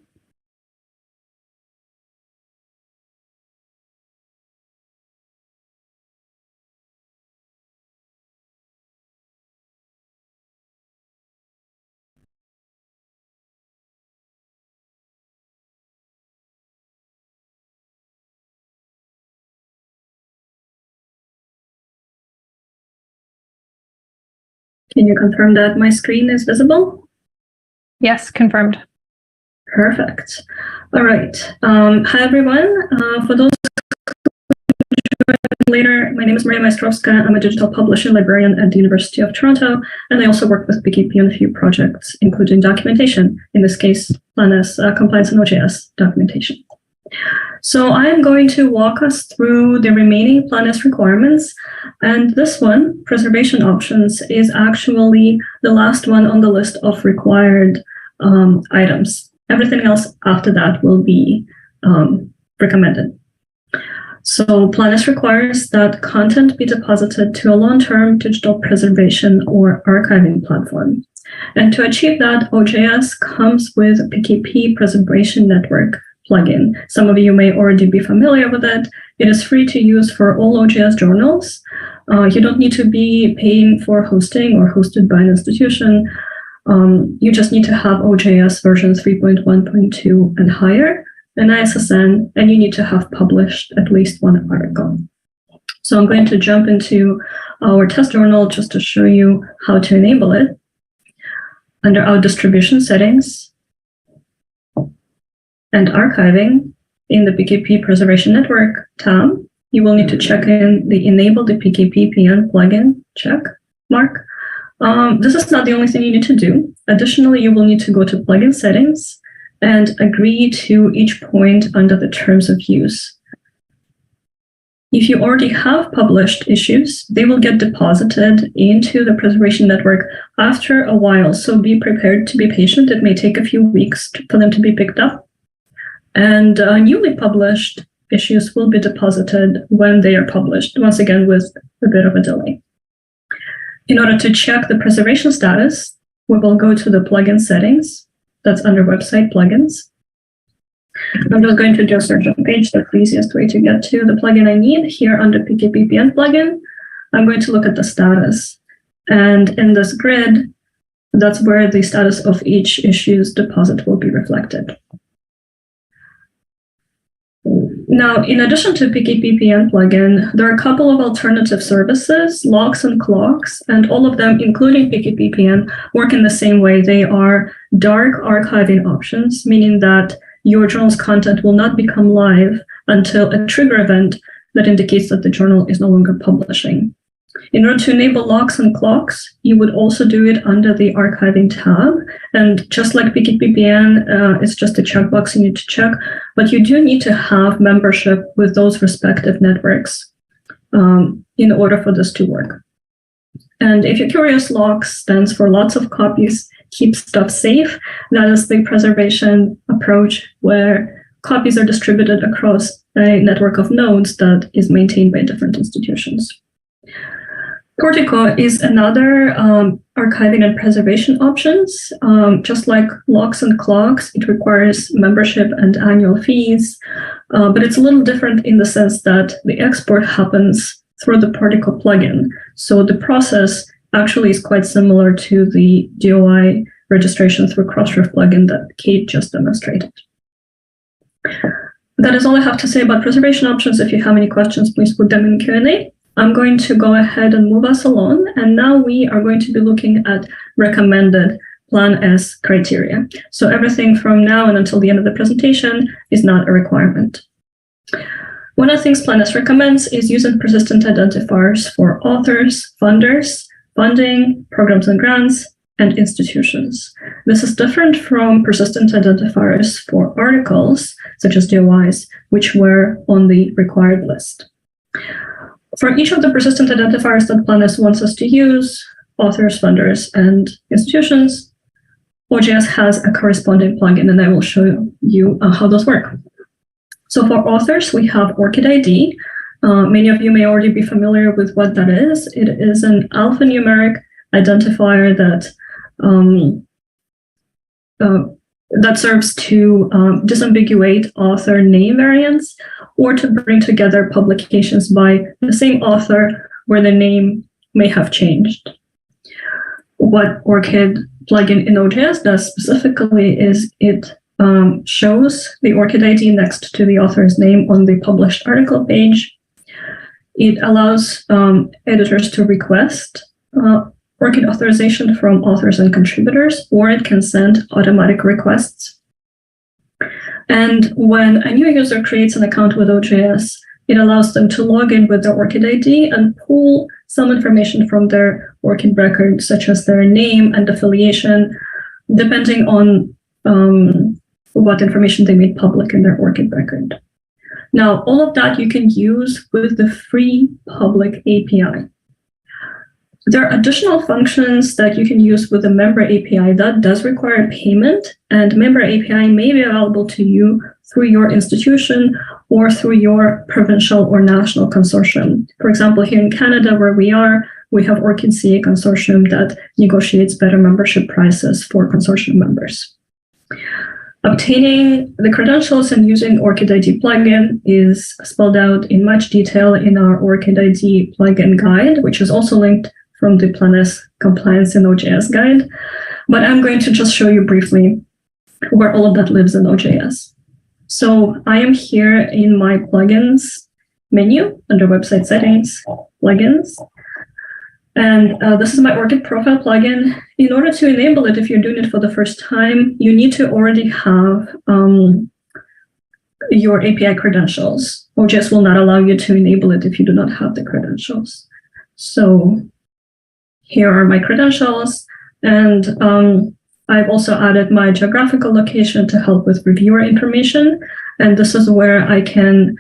Can you confirm that my screen is visible? Yes, confirmed. Perfect. All right. Hi, everyone. For those who joined later, my name is Maria Maestrovska. I'm a digital publishing librarian at the University of Toronto, and I also work with PKP on a few projects, including documentation, in this case, Plan S compliance and OJS documentation. So I'm going to walk us through the remaining Plan S requirements, and this one, preservation options, is actually the last one on the list of required items. Everything else after that will be recommended. So Plan S requires that content be deposited to a long-term digital preservation or archiving platform. And to achieve that, OJS comes with a PKP Preservation Network plugin. Some of you may already be familiar with it. It is free to use for all OJS journals. You don't need to be paying for hosting or hosted by an institution. You just need to have OJS versions 3.1.2 and higher, an ISSN, and you need to have published at least one article. So I'm going to jump into our test journal just to show you how to enable it. Under our distribution settings and archiving in the PKP Preservation Network tab, you will need to check in the Enable the PKP PN plugin check mark. This is not the only thing you need to do. Additionally, you will need to go to plugin settings and agree to each point under the terms of use. If you already have published issues, they will get deposited into the preservation network after a while. So be prepared to be patient. It may take a few weeks for them to be picked up. And newly published issues will be deposited when they are published, once again with a bit of a delay. In order to check the preservation status, we will go to the plugin settings. That's under website plugins. I'm just going to do a search on page. That's the easiest way to get to the plugin I need. Here under PKPPN plugin, I'm going to look at the status. And in this grid, that's where the status of each issue's deposit will be reflected. Now, in addition to PKPPN plugin, there are a couple of alternative services, locks and clocks, and all of them, including PKPPN, work in the same way. They are dark archiving options, meaning that your journal's content will not become live until a trigger event that indicates that the journal is no longer publishing. In order to enable locks and clocks, you would also do it under the archiving tab. And just like PKPPN, it's just a checkbox you need to check, but you do need to have membership with those respective networks in order for this to work. And if you're curious, locks stands for lots of copies, keep stuff safe. That is the preservation approach where copies are distributed across a network of nodes that is maintained by different institutions. Portico is another archiving and preservation options. Just like locks and clocks, it requires membership and annual fees, but it's a little different in the sense that the export happens through the Portico plugin. So the process actually is quite similar to the DOI registration through Crossref plugin that Kate just demonstrated. That is all I have to say about preservation options. If you have any questions, please put them in Q&A. I'm going to go ahead and move us along. And now we are going to be looking at recommended Plan S criteria. So everything from now and until the end of the presentation is not a requirement. One of the things Plan S recommends is using persistent identifiers for authors, funders, funding, programs and grants, and institutions. This is different from persistent identifiers for articles, such as DOIs, which were on the required list. For each of the persistent identifiers that Plan S wants us to use, authors, funders, and institutions, OJS has a corresponding plugin, and I will show you how those work. So for authors, we have ORCID ID. Many of you may already be familiar with what that is. It is an alphanumeric identifier that serves to disambiguate author name variants or to bring together publications by the same author where the name may have changed. What ORCID plugin in OJS does specifically is it shows the ORCID ID next to the author's name on the published article page. It allows editors to request ORCID authorization from authors and contributors, or it can send automatic requests. And when a new user creates an account with OJS, it allows them to log in with their ORCID ID and pull some information from their ORCID record, such as their name and affiliation, depending on what information they made public in their ORCID record. Now, all of that you can use with the free public API. There are additional functions that you can use with the member API that does require payment, and member API may be available to you through your institution or through your provincial or national consortium. For example, here in Canada, where we have ORCID CA consortium that negotiates better membership prices for consortium members. Obtaining the credentials and using ORCID ID plugin is spelled out in much detail in our ORCID ID plugin guide, which is also linked from the Plan S Compliance in OJS guide. But I'm going to just show you briefly where all of that lives in OJS. So I am here in my plugins menu under website settings, plugins. And this is my ORCID profile plugin. In order to enable it, if you're doing it for the first time, you need to already have your API credentials. OJS will not allow you to enable it if you do not have the credentials. So here are my credentials, and I've also added my geographical location to help with reviewer information. And this is where I can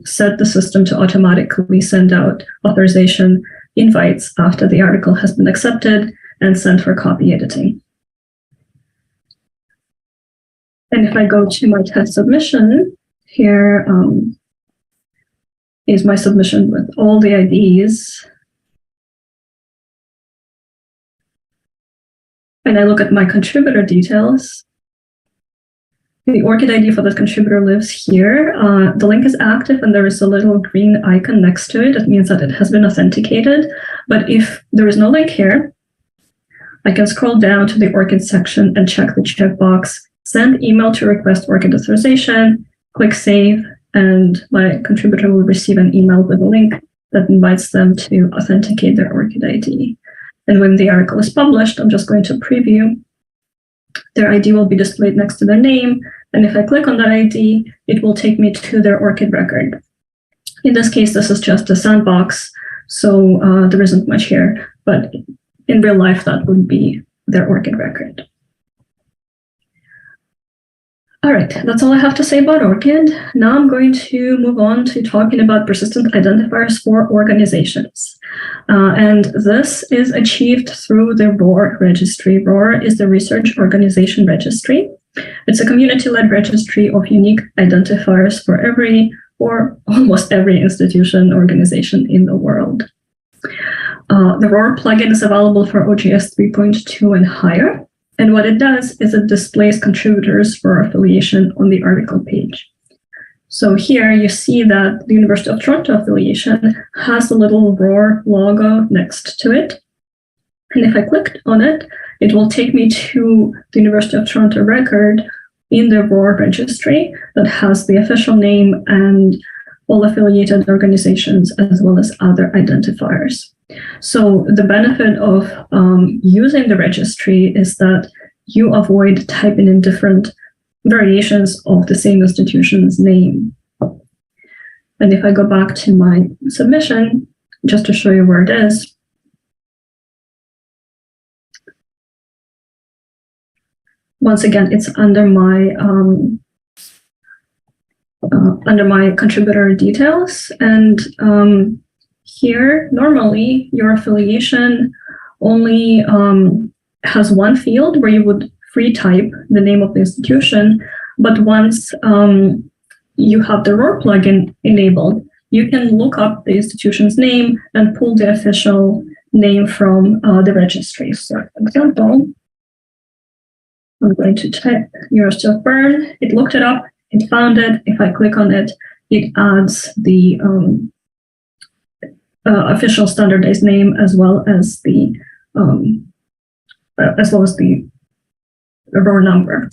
set the system to automatically send out authorization invites after the article has been accepted and sent for copy editing. And if I go to my test submission, here is my submission with all the IDs. and I look at my contributor details, the ORCID ID for that contributor lives here. The link is active and there is a little green icon next to it. That means that it has been authenticated. But if there is no link here, I can scroll down to the ORCID section and check the checkbox, send email to request ORCID authorization, click save, and my contributor will receive an email with a link that invites them to authenticate their ORCID ID. And when the article is published, I'm just going to preview. Their ID will be displayed next to their name. And if I click on that ID, it will take me to their ORCID record. In this case, this is just a sandbox, so there isn't much here. But in real life, that would be their ORCID record. All right, that's all I have to say about ORCID. Now I'm going to move on to talking about persistent identifiers for organizations. And this is achieved through the ROR registry. ROR is the Research Organization Registry. It's a community-led registry of unique identifiers for every or almost every institution, organization in the world. The ROR plugin is available for OJS 3.2 and higher. And what it does is it displays contributors for affiliation on the article page. So here you see that the University of Toronto affiliation has a little ROR logo next to it. And if I clicked on it, it will take me to the University of Toronto record in the ROR registry that has the official name and all affiliated organizations as well as other identifiers. So the benefit of using the registry is that you avoid typing in different variations of the same institution's name. And if I go back to my submission, just to show you where it is, once again, it's under my contributor details. And here, normally, your affiliation only has one field where you would free type the name of the institution. But once you have the ROR plugin enabled, you can look up the institution's name and pull the official name from the registry. So, for example, I'm going to type University of Bern. It looked it up. It found it. If I click on it, it adds the official standardized name as well as the ROR number.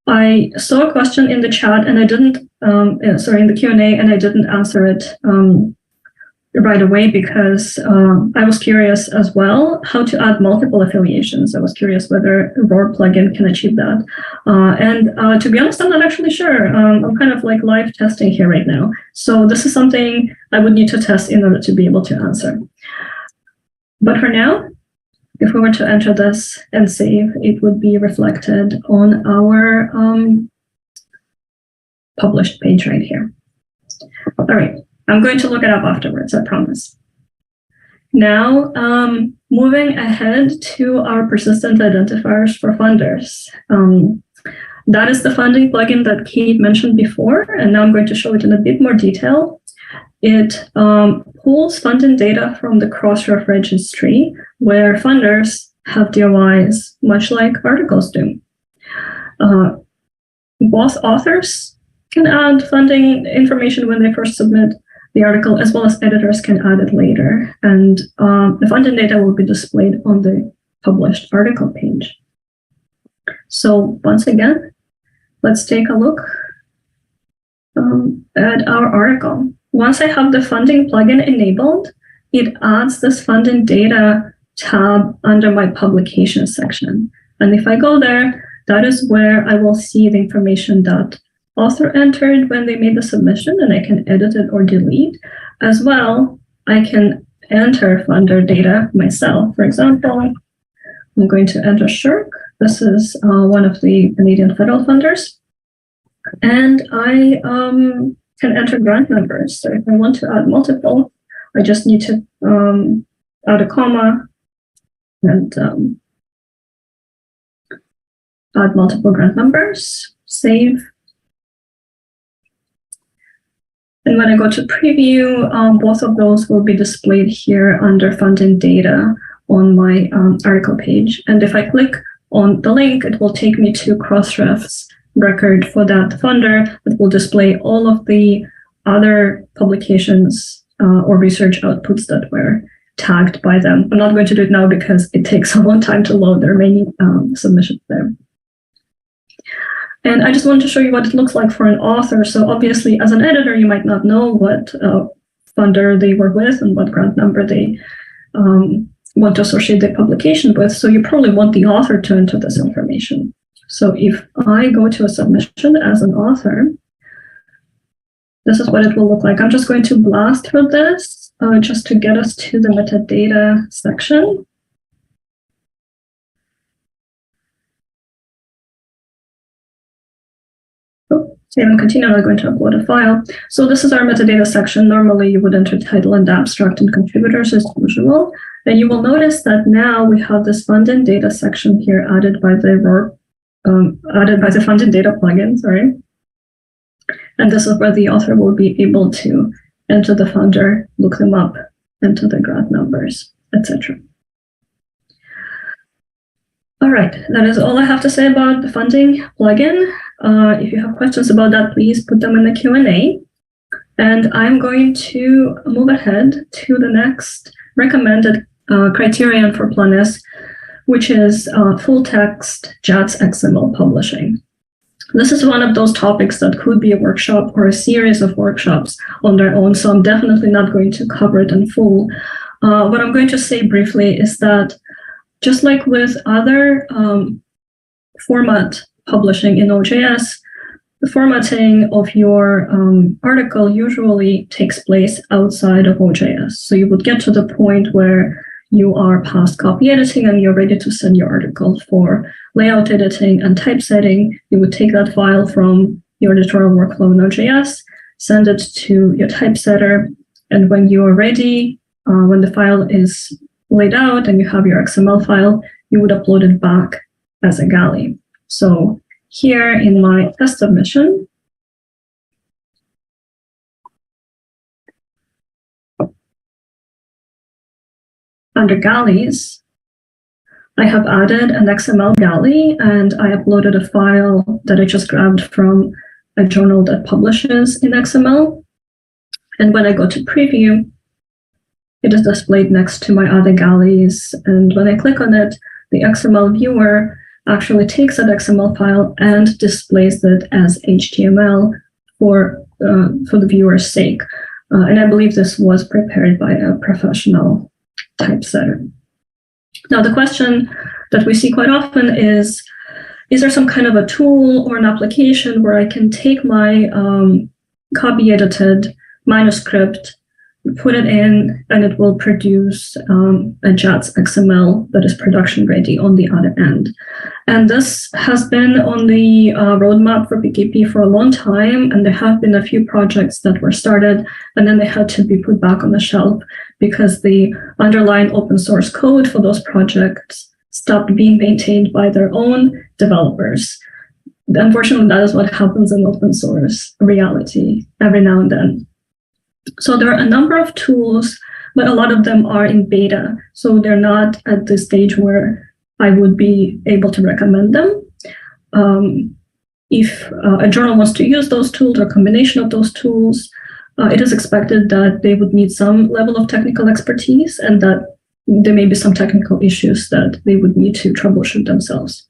I saw a question in the chat, and I didn't. In the Q&A, and I didn't answer it right away because I was curious as well how to add multiple affiliations. I was curious whether a ROR plugin can achieve that. And to be honest, I'm not actually sure. I'm kind of like live testing here right now. So this is something I would need to test in order to be able to answer. But for now, if we were to enter this and save, it would be reflected on our published page right here. All right. I'm going to look it up afterwards, I promise. Now, moving ahead to our persistent identifiers for funders. That is the funding plugin that Kate mentioned before, and now I'm going to show it in a bit more detail. It pulls funding data from the Crossref registry, where funders have DOIs, much like articles do. Both authors can add funding information when they first submit the article, as well as editors can add it later. And the funding data will be displayed on the published article page. So once again, let's take a look at our article. Once I have the funding plugin enabled, it adds this funding data tab under my publication section. And if I go there, that is where I will see the information that author entered when they made the submission, and I can edit it or delete. As well, I can enter funder data myself. For example, I'm going to enter SSHRC. This is one of the Canadian federal funders. And I can enter grant numbers. So if I want to add multiple, I just need to add a comma and add multiple grant numbers, save. And when I go to preview, both of those will be displayed here under funding data on my article page. And if I click on the link, it will take me to Crossref's record for that funder that will display all of the other publications or research outputs that were tagged by them. I'm not going to do it now because it takes a long time to load. There are many submissions there. And I just want to show you what it looks like for an author. So obviously, as an editor, you might not know what funder they were with and what grant number they want to associate their publication with. So you probably want the author to enter this information. So if I go to a submission as an author, this is what it will look like. I'm just going to blast through this just to get us to the metadata section. Save and continue. I'm going to upload a file. So this is our metadata section. Normally, you would enter title and abstract and contributors as usual. And you will notice that now we have this funding data section here added by the funding data plugin. Sorry. And this is where the author will be able to enter the funder, look them up, enter the grant numbers, etc. All right, that is all I have to say about the funding plugin. If you have questions about that, please put them in the Q&A. And I'm going to move ahead to the next recommended criterion for Planes, which is full text JATS XML publishing. This is one of those topics that could be a workshop or a series of workshops on their own, so I'm definitely not going to cover it in full. What I'm going to say briefly is that just like with other format publishing in OJS, the formatting of your article usually takes place outside of OJS. So you would get to the point where you are past copy editing and you're ready to send your article for layout editing and typesetting. You would take that file from your editorial workflow in OJS, send it to your typesetter, and when you are ready, when the file is laid out and you have your XML file, you would upload it back as a galley. So here in my test submission, under galleys, I have added an XML galley and I uploaded a file that I just grabbed from a journal that publishes in XML. And when I go to preview, it is displayed next to my other galleys. And when I click on it, the XML viewer actually takes that XML file and displays it as HTML for the viewer's sake. And I believe this was prepared by a professional typesetter. Now, the question that we see quite often is there some kind of a tool or an application where I can take my copy edited manuscript, put it in, and it will produce a JATS XML that is production ready on the other end? And this has been on the roadmap for PKP for a long time, and there have been a few projects that were started, and then they had to be put back on the shelf because the underlying open source code for those projects stopped being maintained by their own developers. Unfortunately, that is what happens in open source reality every now and then. So there are a number of tools, but a lot of them are in beta. So they're not at the stage where I would be able to recommend them. If a journal wants to use those tools or a combination of those tools, it is expected that they would need some level of technical expertise and that there may be some technical issues that they would need to troubleshoot themselves.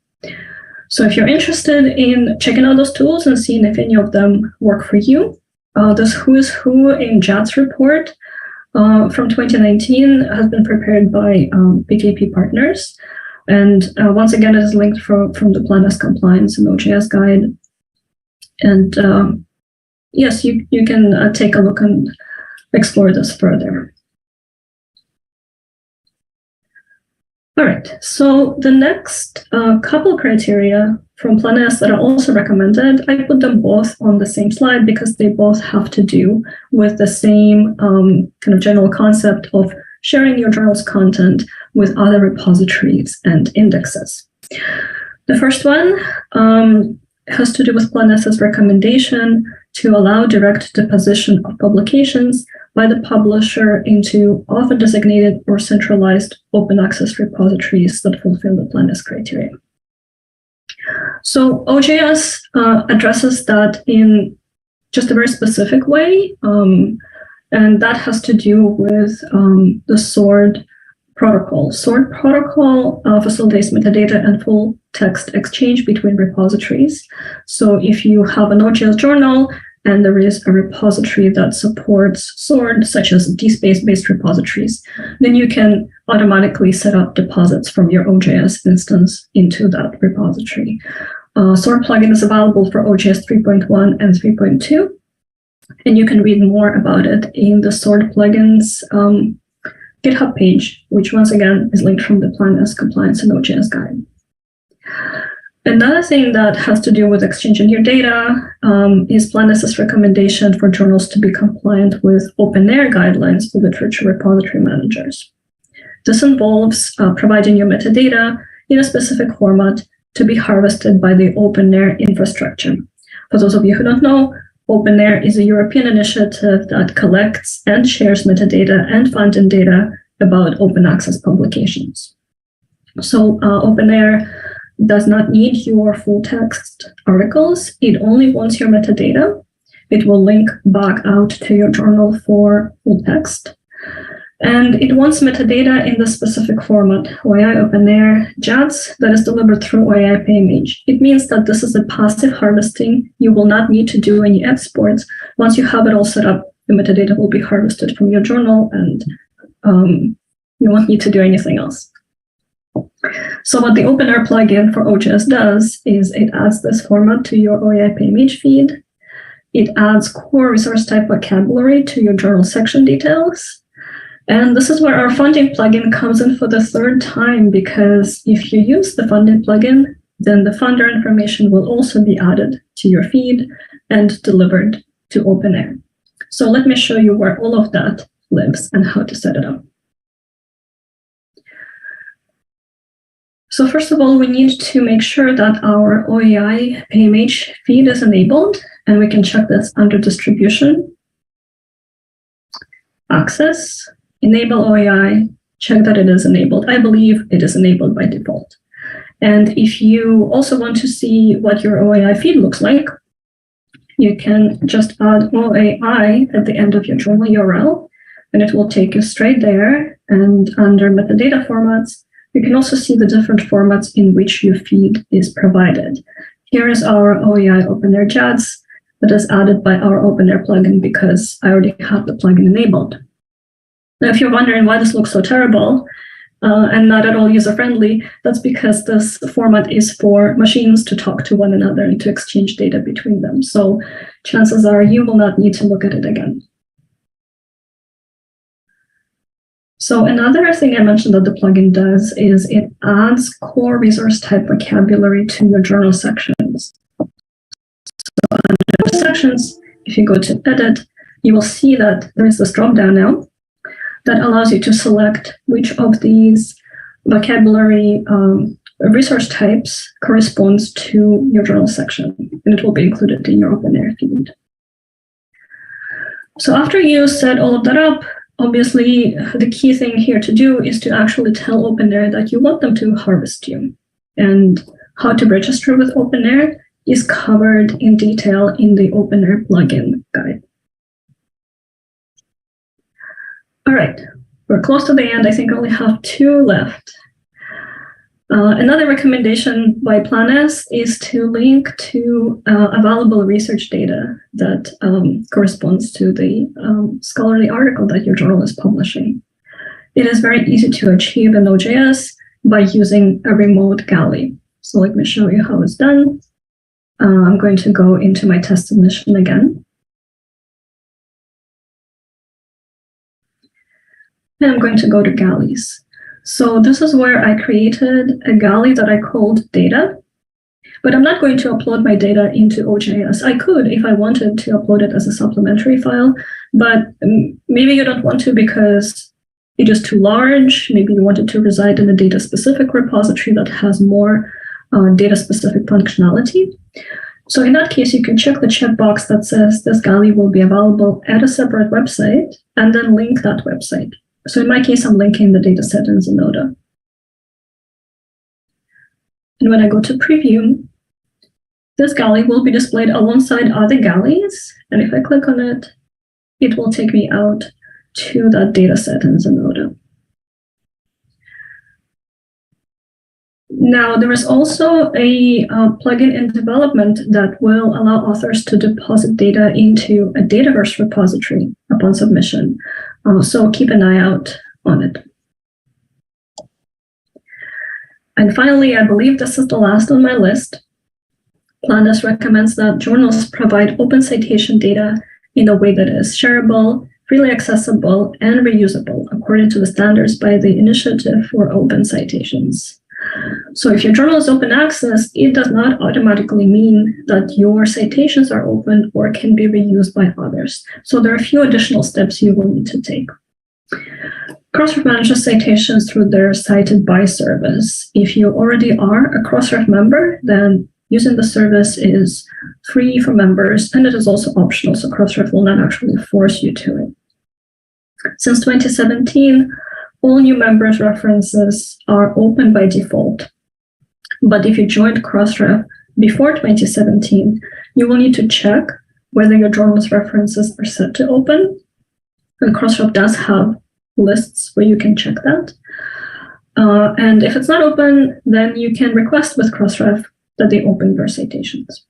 So if you're interested in checking out those tools and seeing if any of them work for you, this Who is Who in JATS report from 2019 has been prepared by PKP partners. And once again, it is linked from the Planes Compliance and OJS guide. And yes, you can take a look and explore this further. All right, so the next couple criteria from Planes that are also recommended, I put them both on the same slide because they both have to do with the same kind of general concept of sharing your journal's content with other repositories and indexes. The first one has to do with Planes's recommendation to allow direct deposition of publications by the publisher into often designated or centralized open access repositories that fulfill the Plan S criteria. So OJS addresses that in just a very specific way, and that has to do with the SWORD protocol. SWORD protocol facilitates metadata and full text exchange between repositories. So if you have an OJS journal and there is a repository that supports SWORD, such as DSpace-based repositories, then you can automatically set up deposits from your OJS instance into that repository. SWORD plugin is available for OJS 3.1 and 3.2, and you can read more about it in the SWORD plugins GitHub page, which once again is linked from the Plan S Compliance and OJS guide. Another thing that has to do with exchanging your data is Plan S's recommendation for journals to be compliant with OpenAIRE guidelines for literature repository managers. This involves providing your metadata in a specific format to be harvested by the OpenAIRE infrastructure. For those of you who don't know, OpenAIRE is a European initiative that collects and shares metadata and fountain data about open access publications. So OpenAIRE does not need your full text articles. It only wants your metadata. It will link back out to your journal for full text. And it wants metadata in the specific format, OAI OpenAIRE JATS, that is delivered through OAI PageImage. It means that this is a passive harvesting. You will not need to do any exports. Once you have it all set up, the metadata will be harvested from your journal, and you won't need to do anything else. So what the OpenAIRE plugin for OJS does is it adds this format to your OAI PageImage feed. It adds core resource type vocabulary to your journal section details. And this is where our funding plugin comes in for the third time, because if you use the funding plugin, then the funder information will also be added to your feed and delivered to OpenAIRE. So let me show you where all of that lives and how to set it up. So first of all, we need to make sure that our OAI PageImage feed is enabled, and we can check this under distribution, access, enable OAI, check that it is enabled. I believe it is enabled by default. And if you also want to see what your OAI feed looks like, you can just add OAI at the end of your journal URL, and it will take you straight there. And under metadata formats, you can also see the different formats in which your feed is provided. Here is our OAI OpenAIRE JATS that is added by our OpenAIRE plugin because I already have the plugin enabled. Now, if you're wondering why this looks so terrible and not at all user-friendly, that's because this format is for machines to talk to one another and to exchange data between them. So chances are you will not need to look at it again. So another thing I mentioned that the plugin does is it adds core resource type vocabulary to your journal sections. So under sections, if you go to edit, you will see that there is this drop-down now that allows you to select which of these vocabulary resource types corresponds to your journal section, and it will be included in your OpenAIRE feed. So after you set all of that up, obviously the key thing here to do is to actually tell OpenAIRE that you want them to harvest you. And how to register with OpenAIRE is covered in detail in the OpenAIRE plugin guide. All right, we're close to the end. I think I only have 2 left. Another recommendation by Plan S is to link to available research data that corresponds to the scholarly article that your journal is publishing. It is very easy to achieve in OJS by using a remote galley. So let me show you how it's done. I'm going to go into my test submission again. And I'm going to go to galleys. So this is where I created a galley that I called data, but I'm not going to upload my data into OJS. I could if I wanted to upload it as a supplementary file, but maybe you don't want to because it is too large. Maybe you want it to reside in a data-specific repository that has more data-specific functionality. So in that case, you can check the checkbox that says this galley will be available at a separate website and then link that website. So in my case, I'm linking the dataset in Zenodo. And when I go to preview, this galley will be displayed alongside other galleys. And if I click on it, it will take me out to that dataset in Zenodo. Now, there is also a plugin in development that will allow authors to deposit data into a Dataverse repository upon submission. So keep an eye out on it. And finally, I believe this is the last on my list. PLANAS recommends that journals provide open citation data in a way that is shareable, freely accessible, and reusable according to the standards by the Initiative for Open Citations. So if your journal is open access, it does not automatically mean that your citations are open or can be reused by others. So there are a few additional steps you will need to take. Crossref manages citations through their Cited By service. If you already are a Crossref member, then using the service is free for members, and it is also optional, so Crossref will not actually force you to it. Since 2017, all new members' references are open by default. But if you joined Crossref before 2017, you will need to check whether your journal's references are set to open. And Crossref does have lists where you can check that. And if it's not open, then you can request with Crossref that they open your citations.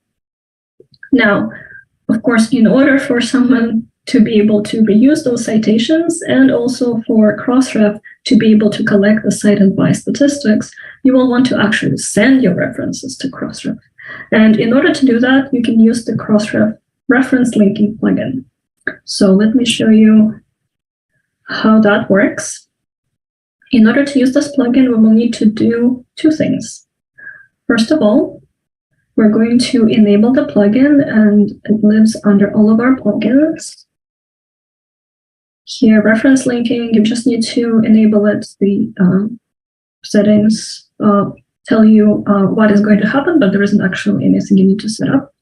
Now, of course, in order for someone to be able to reuse those citations and also for Crossref to be able to collect the cited by statistics, you will want to actually send your references to Crossref. And in order to do that, you can use the Crossref reference linking plugin. So let me show you how that works. In order to use this plugin, we will need to do two things. First of all, we're going to enable the plugin, and it lives under all of our plugins. Here, reference linking, you just need to enable it. The settings tell you what is going to happen, but there isn't actually anything you need to set up.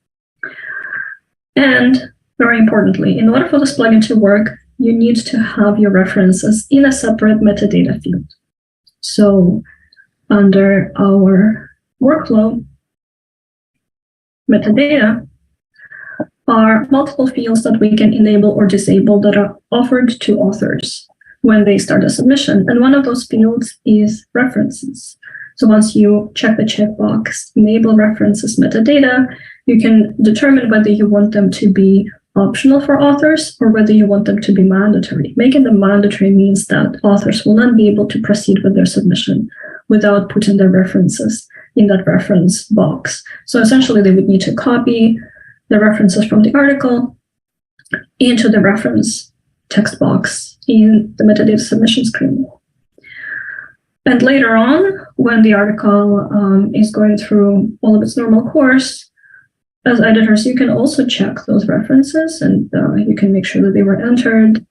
And very importantly, in order for this plugin to work, you need to have your references in a separate metadata field. So under our workflow, metadata are multiple fields that we can enable or disable that are offered to authors when they start a submission. And one of those fields is references. So once you check the checkbox, enable references metadata, you can determine whether you want them to be optional for authors or whether you want them to be mandatory. Making them mandatory means that authors will not be able to proceed with their submission without putting their references in that reference box. So essentially, they would need to copy the references from the article into the reference text box in the metadata submission screen. And later on, when the article is going through all of its normal course, as editors, you can also check those references, and you can make sure that they were entered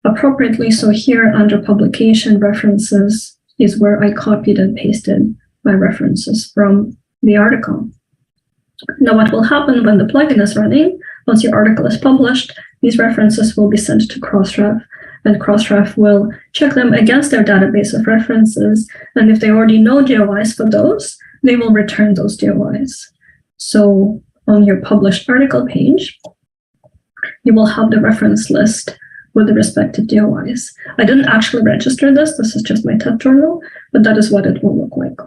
appropriately. So here under publication references is where I copied and pasted my references from the article. Now, what will happen when the plugin is running, once your article is published, these references will be sent to Crossref, and Crossref will check them against their database of references. And if they already know DOIs for those, they will return those DOIs. So on your published article page, you will have the reference list with the respective DOIs. I didn't actually register this. This is just my test journal, but that is what it will look like.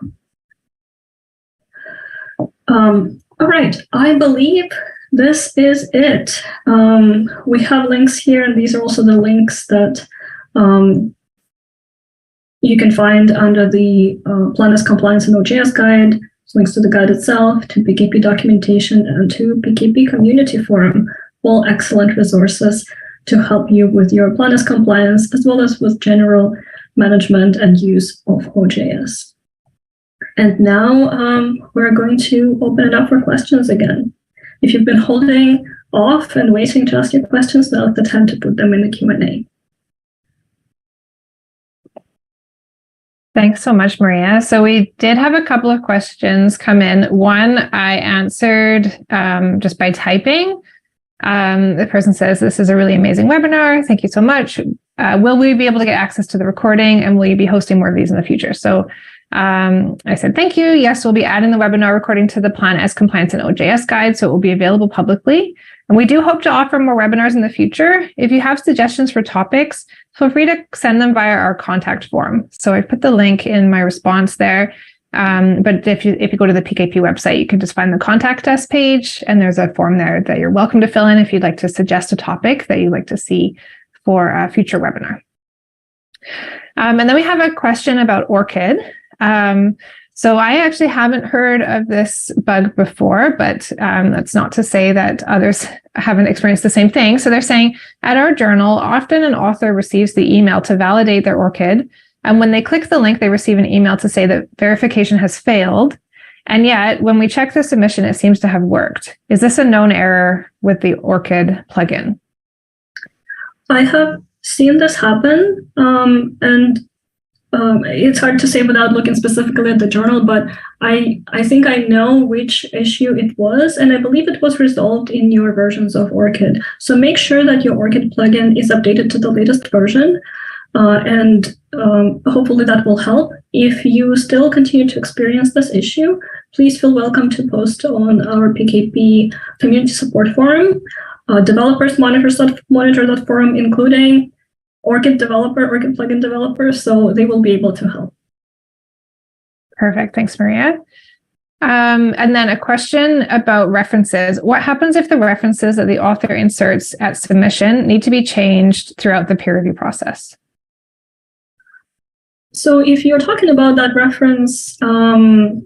All right, I believe this is it. We have links here, and these are also the links that you can find under the PLANAS Compliance and OJS Guide. Links to the guide itself, to PKP documentation, and to PKP Community Forum, all excellent resources to help you with your PLANAS compliance, as well as with general management and use of OJS. And now we're going to open it up for questions again. If you've been holding off and waiting to ask your questions, now's the time to put them in the Q&A. Thanks so much, Maria. So we did have a couple of questions come in. One I answered just by typing. The person says, this is a really amazing webinar. Thank you so much. Will we be able to get access to the recording, and will you be hosting more of these in the future? So I said, thank you. Yes, we'll be adding the webinar recording to the Plan S Compliance and OJS guide, so it will be available publicly. And we do hope to offer more webinars in the future. If you have suggestions for topics, feel free to send them via our contact form. So I put the link in my response there. But if you go to the PKP website, you can just find the contact us page, and there's a form there that you're welcome to fill in if you'd like to suggest a topic that you'd like to see for a future webinar. And then we have a question about ORCID. So I actually haven't heard of this bug before, but that's not to say that others haven't experienced the same thing. So they're saying, at our journal, often an author receives the email to validate their ORCID, and when they click the link, they receive an email to say that verification has failed. And yet, when we check the submission, it seems to have worked. Is this a known error with the ORCID plugin? I have seen this happen, and it's hard to say without looking specifically at the journal, but I think I know which issue it was, and I believe it was resolved in newer versions of ORCID. So make sure that your ORCID plugin is updated to the latest version, and hopefully that will help. If you still continue to experience this issue, please feel welcome to post on our PKP community support forum. Developers monitor that forum, including ORCID developer, ORCID plugin developers, so they will be able to help. Perfect. Thanks, Maria. And then a question about references. What happens if the references that the author inserts at submission need to be changed throughout the peer review process? So if you're talking about that reference, the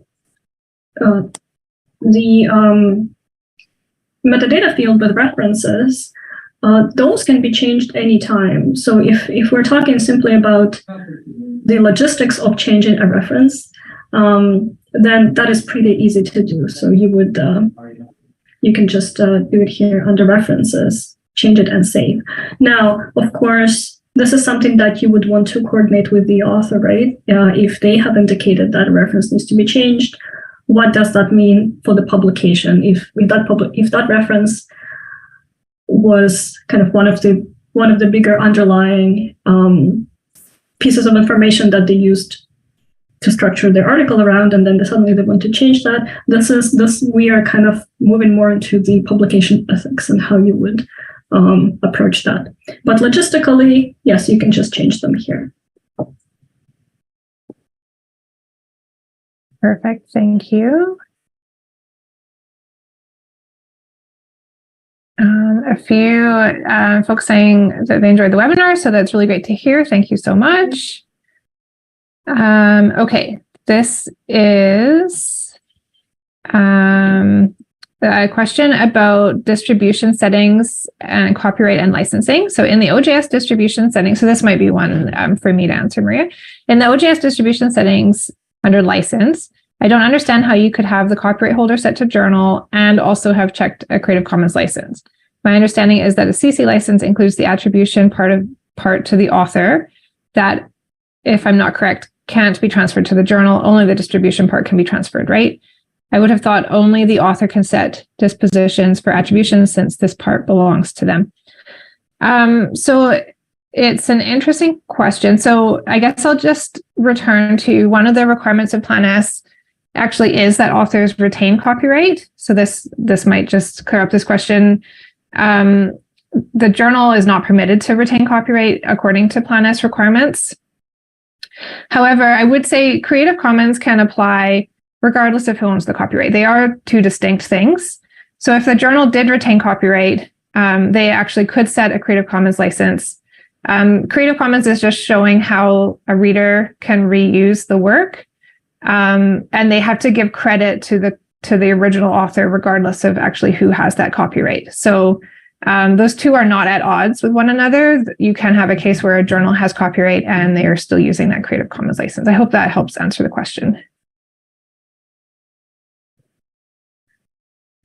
metadata field with references, those can be changed anytime. So if we're talking simply about the logistics of changing a reference, then that is pretty easy to do. So you can just do it here under references, change it and save. Now, of course, this is something that you would want to coordinate with the author, right? If they have indicated that a reference needs to be changed, what does that mean for the publication? If that reference was kind of one of the bigger underlying pieces of information that they used to structure their article around, and then suddenly they want to change that. We are kind of moving more into the publication ethics and how you would approach that. But logistically, yes, you can just change them here. Perfect. Thank you. A few folks saying that they enjoyed the webinar, so that's really great to hear. Thank you so much. Okay, this is a question about distribution settings and copyright and licensing. So in the OJS distribution settings, so this might be one for me to answer, Maria. In the OJS distribution settings under license, I don't understand how you could have the copyright holder set to journal and also have checked a Creative Commons license. My understanding is that a CC license includes the attribution part to the author that, if I'm not correct, can't be transferred to the journal. Only the distribution part can be transferred, right? I would have thought only the author can set dispositions for attribution since this part belongs to them. So it's an interesting question. So I guess I'll just return to one of the requirements of Plan S actually is that authors retain copyright. So this might just clear up this question. The journal is not permitted to retain copyright according to Plan S requirements. However, I would say Creative Commons can apply regardless of who owns the copyright. They are two distinct things. So if the journal did retain copyright, they actually could set a Creative Commons license. Creative Commons is just showing how a reader can reuse the work, and they have to give credit to the original author regardless of actually who has that copyright. So those two are not at odds with one another. You can have a case where a journal has copyright and they are still using that Creative Commons license. I hope that helps answer the question.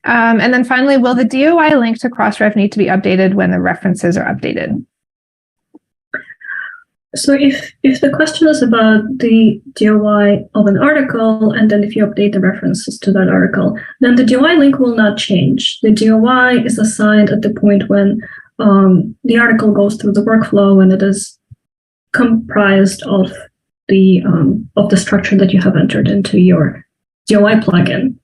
And then finally, will the DOI link to Crossref need to be updated when the references are updated? So if the question is about the DOI of an article, and then if you update the references to that article, then the DOI link will not change. The DOI is assigned at the point when the article goes through the workflow and it is comprised of the structure that you have entered into your DOI plugin.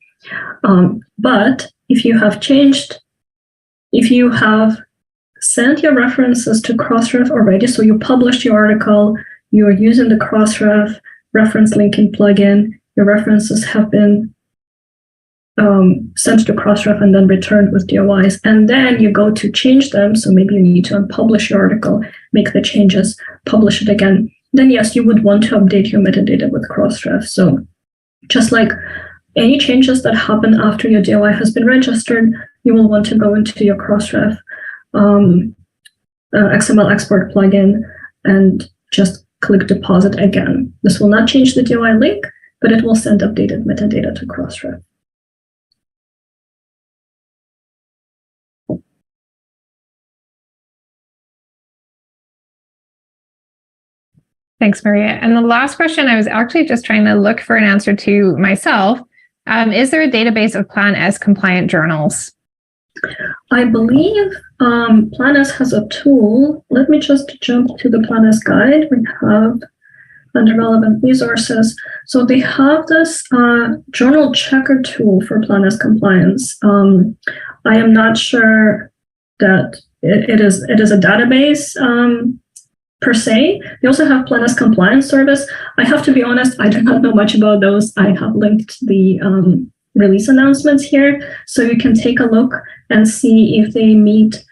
But if you have sent your references to Crossref already, so you published your article, you're using the Crossref reference linking plugin, your references have been sent to Crossref and then returned with DOIs, and then you go to change them, so maybe you need to unpublish your article, make the changes, publish it again, then yes, you would want to update your metadata with Crossref. So just like any changes that happen after your DOI has been registered, you will want to go into your Crossref XML export plugin and just click deposit again. This will not change the DOI link, but it will send updated metadata to Crossref. Thanks, Maria. And the last question, I was actually just trying to look for an answer to myself. Is there a database of Plan S compliant journals? I believe Plan S has a tool. Let me just jump to the Plan S guide we have under relevant resources. So they have this journal checker tool for Plan S compliance. I am not sure that it is a database per se. They also have Plan S compliance service. I have to be honest, I do not know much about those. I have linked the release announcements here, so you can take a look and see if they meet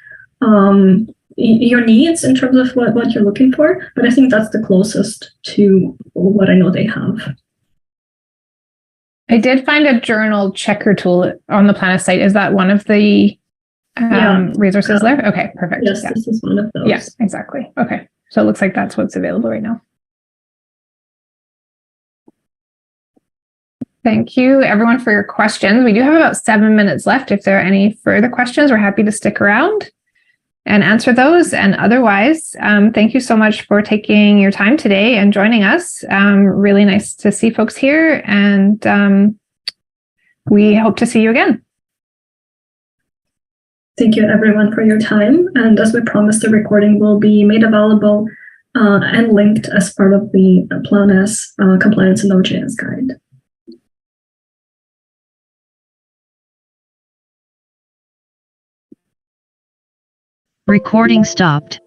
your needs in terms of what you're looking for. But I think that's the closest to what I know they have. I did find a journal checker tool on the Plan S site. Is that one of the resources there? Okay, perfect. Yes, yeah. This is one of those. Yes, exactly. Okay. So it looks like that's what's available right now. Thank you, everyone, for your questions. We do have about 7 minutes left. If there are any further questions, we're happy to stick around and answer those. And otherwise, thank you so much for taking your time today and joining us. Really nice to see folks here, and we hope to see you again. Thank you, everyone, for your time. And as we promised, the recording will be made available and linked as part of the Plan S compliance and OJS guide. Recording stopped.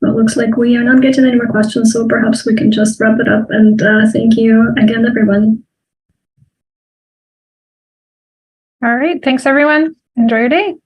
Well, it looks like we are not getting any more questions, so perhaps we can just wrap it up. And thank you again, everyone. All right. Thanks, everyone. Enjoy your day.